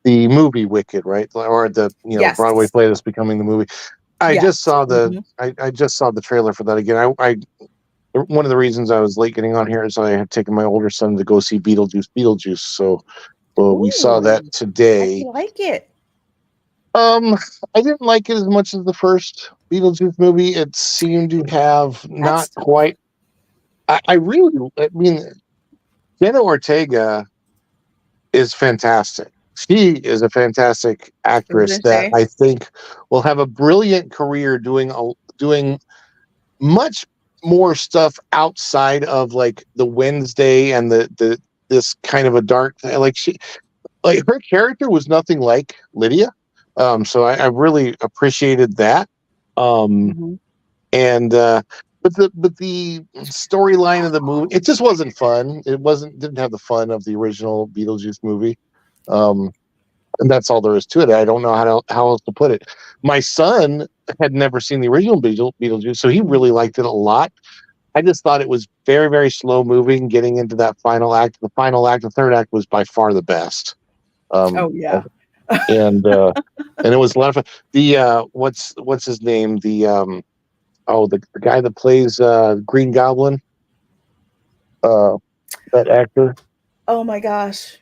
movie Wicked, right? Or the Yes. Broadway play that's becoming the movie. I just saw I just saw the trailer for that again. I one of the reasons I was late getting on here is I had taken my older son to go see Beetlejuice. So we saw that today. I like it. I didn't like it as much as the first Beetlejuice movie. It seemed to have not quite. I mean, Jenna Ortega is fantastic. She is a fantastic actress that I think will have a brilliant career doing much more stuff outside of like the Wednesday and this kind of a dark, like her character was nothing like Lydia. So I really appreciated that. And but the storyline of the movie, it just wasn't fun. Didn't have the fun of the original Beetlejuice movie. And that's all there is to it. I don't know how else to put it. My son had never seen the original Beetlejuice, so he really liked it a lot. I just thought it was very, very slow moving getting into that final act. The final act, the third act, was by far the best. Oh yeah. And it was a lot of fun. The what's his name? The guy that plays Green Goblin, that actor. Oh my gosh.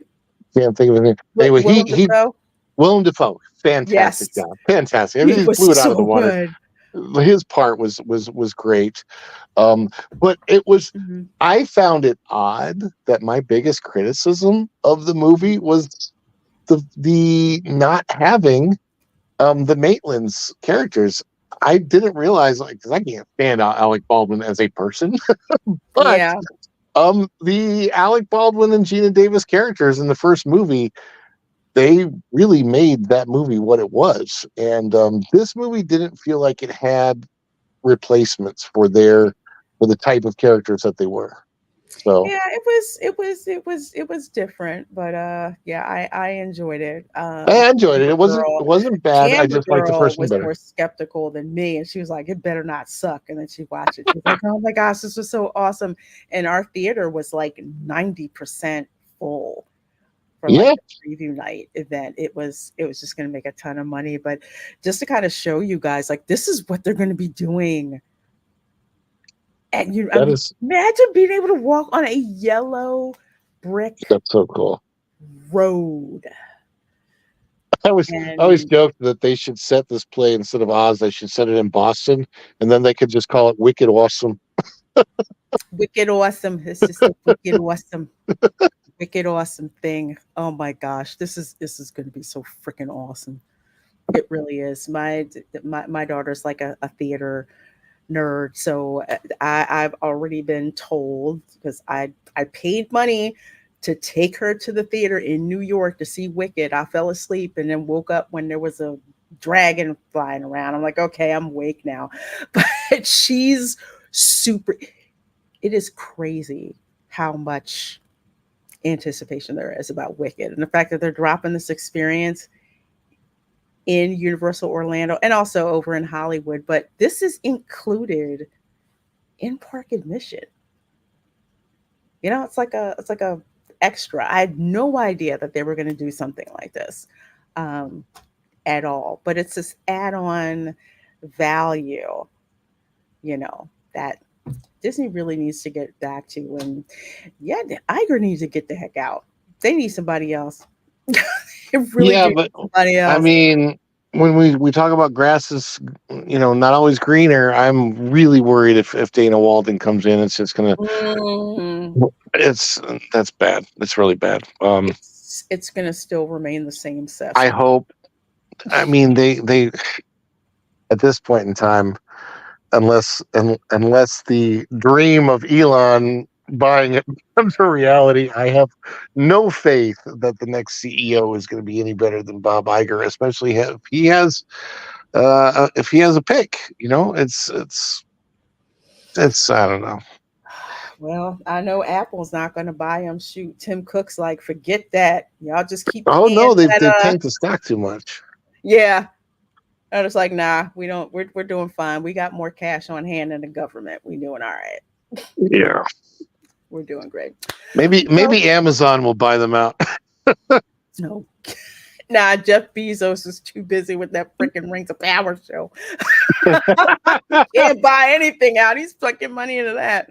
Can't think of his name. Anyway, Willem Dafoe, fantastic job, fantastic. I mean, he blew it out of the water. Good. His part was great, but it was. I found it odd that my biggest criticism of the movie was the not having the Maitland's characters. I didn't realize, like, because I can't stand Alec Baldwin as a person, but Yeah. the Alec Baldwin and Gina Davis characters in the first movie, they really made that movie what it was. And this movie didn't feel like it had replacements for the type of characters that they were. So Yeah, it was different, but yeah, I enjoyed it. I enjoyed it. Amber It Girl, wasn't bad. I Amber just liked the Girl first one was better. more skeptical than me, and she was like, "It better not suck." And then she watched it. She was like, "Oh my gosh, this was so awesome!" And our theater was like 90% full for like Yeah, the preview night event. It was just going to make a ton of money, but just to kind of show you guys, like, this is what they're going to be doing. And I that mean, is imagine being able to walk on a yellow brick that's so cool. road. I always And joked that they should set this play instead of Oz. They should set it in Boston, and then they could just call it Wicked Awesome. wicked awesome. It's just a wicked awesome thing. Oh my gosh, this is going to be so freaking awesome. It really is. My daughter's like a theater nerd, so I've already been told, because I paid money to take her to the theater in New York to see Wicked. I fell asleep and then woke up when there was a dragon flying around. I'm like, okay, I'm awake now. But she's super. It is crazy how much anticipation there is about Wicked, and the fact that they're dropping this experience in Universal Orlando and also over in Hollywood. But this is included in park admission. It's like a extra. I had no idea that they were going to do something like this at all. But it's this add-on value, that Disney really needs to get back to. And yeah, the Iger needs to get the heck out. They need somebody else. They really Yeah, do but need somebody I else. mean, when we talk about grass is, not always greener, I'm really worried if Dana Walden comes in, it's just gonna, Mm, it's that's bad. It's really bad. it's going to still remain the same, Seth. I hope. I mean, they at this point in time, unless the dream of Elon buying it comes to reality, I have no faith that the next CEO is going to be any better than Bob Iger, especially if he has a pick. It's I don't know. Well, I know Apple's not going to buy him. Shoot, Tim Cook's like, forget that. Y'all just keep Oh paying no, they've that. tanked the stock too much. Yeah. I was like, nah, we don't. We're doing fine. We got more cash on hand than the government. We doing all right. Yeah, We're doing great. maybe Amazon will buy them out. No. Nah, Jeff Bezos is too busy with that freaking Rings of Power show. Can't buy anything out. He's plucking money into that.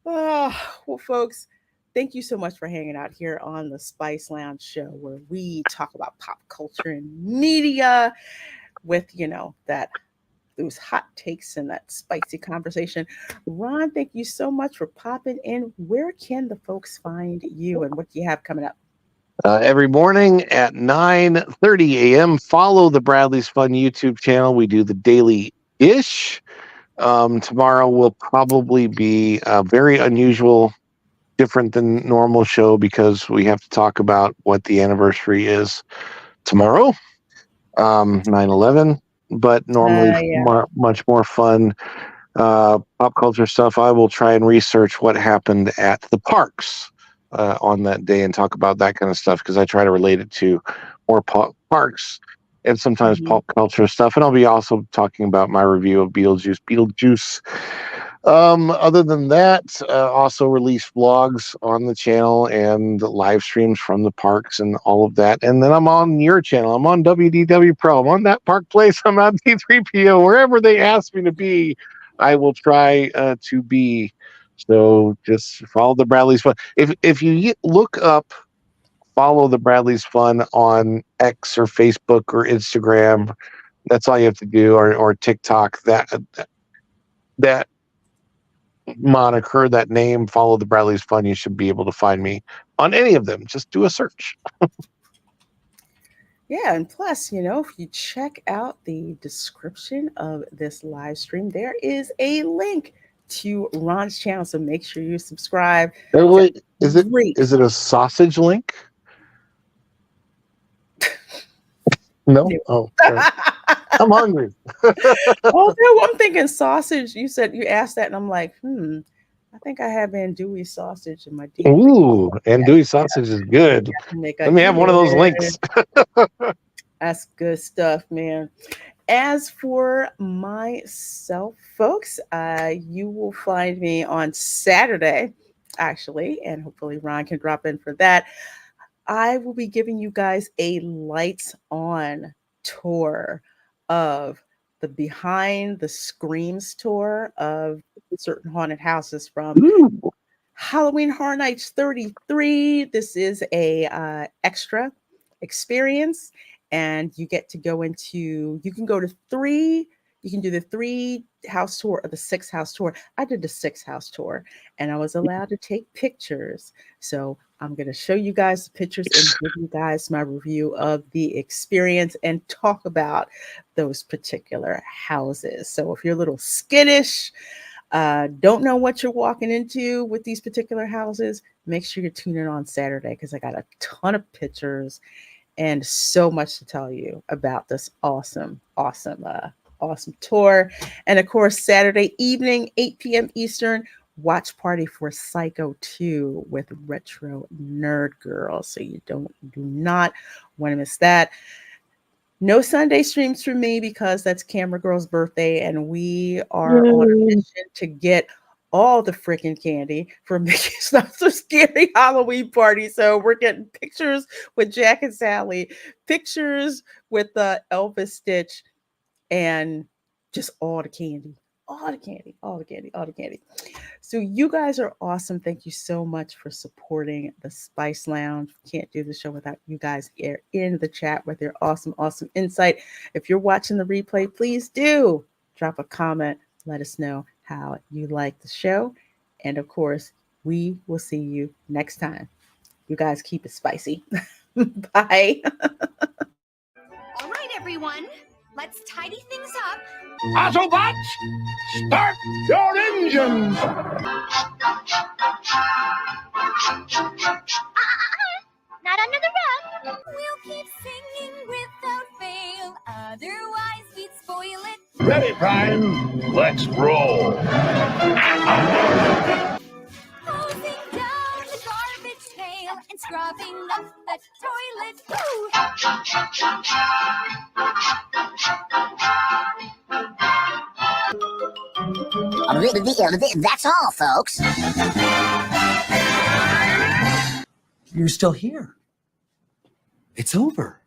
Oh, well, folks, thank you so much for hanging out here on the Spice Lounge show, where we talk about pop culture and media with, those hot takes and that spicy conversation. Ron, thank you so much for popping in. Where can the folks find you, and what do you have coming up? Every morning at 9:30 a.m. Follow the Bradley's Fun YouTube channel. We do the daily ish. Tomorrow will probably be a very unusual, different than normal show, because we have to talk about what the anniversary is tomorrow, 9/11. But normally much more fun pop culture stuff. I will try and research what happened at the parks on that day and talk about that kind of stuff, because I try to relate it to more parks and sometimes pop culture stuff. And I'll be also talking about my review of Beetlejuice. Other than that, also release vlogs on the channel and live streams from the parks and all of that. And then I'm on your channel. I'm on WDW Pro. I'm on That Park Place. I'm on D3PO. Wherever they ask me to be, I will try to be. So just follow the Bradley's Fun. If you look up, follow the Bradley's Fun on X or Facebook or Instagram, that's all you have to do, or TikTok. That moniker, that name, follow the Bradley's Fun. You should be able to find me on any of them. Just do a search. Yeah, and plus, if you check out the description of this live stream, there is a link to Ron's channel. So make sure you subscribe. Oh, wait, is it Great. a sausage link? No. No. Oh, okay. I'm hungry. Although I'm thinking sausage, you asked that, and I'm like, I think I have andouille sausage in my deep freezer. Ooh, andouille sausage is good. Let me have one of those links. That's good stuff, man. As for myself, folks, you will find me on Saturday, actually, and hopefully Ron can drop in for that. I will be giving you guys a lights on tour of the behind the screams tour of certain haunted houses from Halloween Horror Nights 33. This is a extra experience, and you get to go into, you can go to three, you can do the 3 house tour or the 6 house tour. I did the 6 house tour, and I was allowed to take pictures. So I'm going to show you guys the pictures and give you guys my review of the experience and talk about those particular houses. So if you're a little skittish, don't know what you're walking into with these particular houses, make sure you're tuning in on Saturday, because I got a ton of pictures and so much to tell you about this awesome tour. And of course, Saturday evening, 8 p.m. Eastern, watch party for Psycho 2 with Retro Nerd Girl. So you do not want to miss that. No Sunday streams for me because that's Camera Girl's birthday, and we are on a mission to get all the freaking candy for Mickey's Not So Scary Halloween party. So we're getting pictures with Jack and Sally, pictures with Elvis Stitch, and just all the candy. So you guys are awesome. Thank you so much for supporting the Spice Lounge. Can't do the show without you guys here in the chat with your awesome insight. If you're watching the replay, please do drop a comment. Let us know how you like the show. And of course, we will see you next time. You guys keep it spicy. Bye. All right, everyone. Let's tidy things up. Autobots, start your engines! Not under the rug. We'll keep singing without fail. Otherwise, we'd spoil it. Ready, Prime. Let's roll. Hosing down the garbage pail and scrubbing up the toilet. Woo! That's all, folks. You're still here. It's over.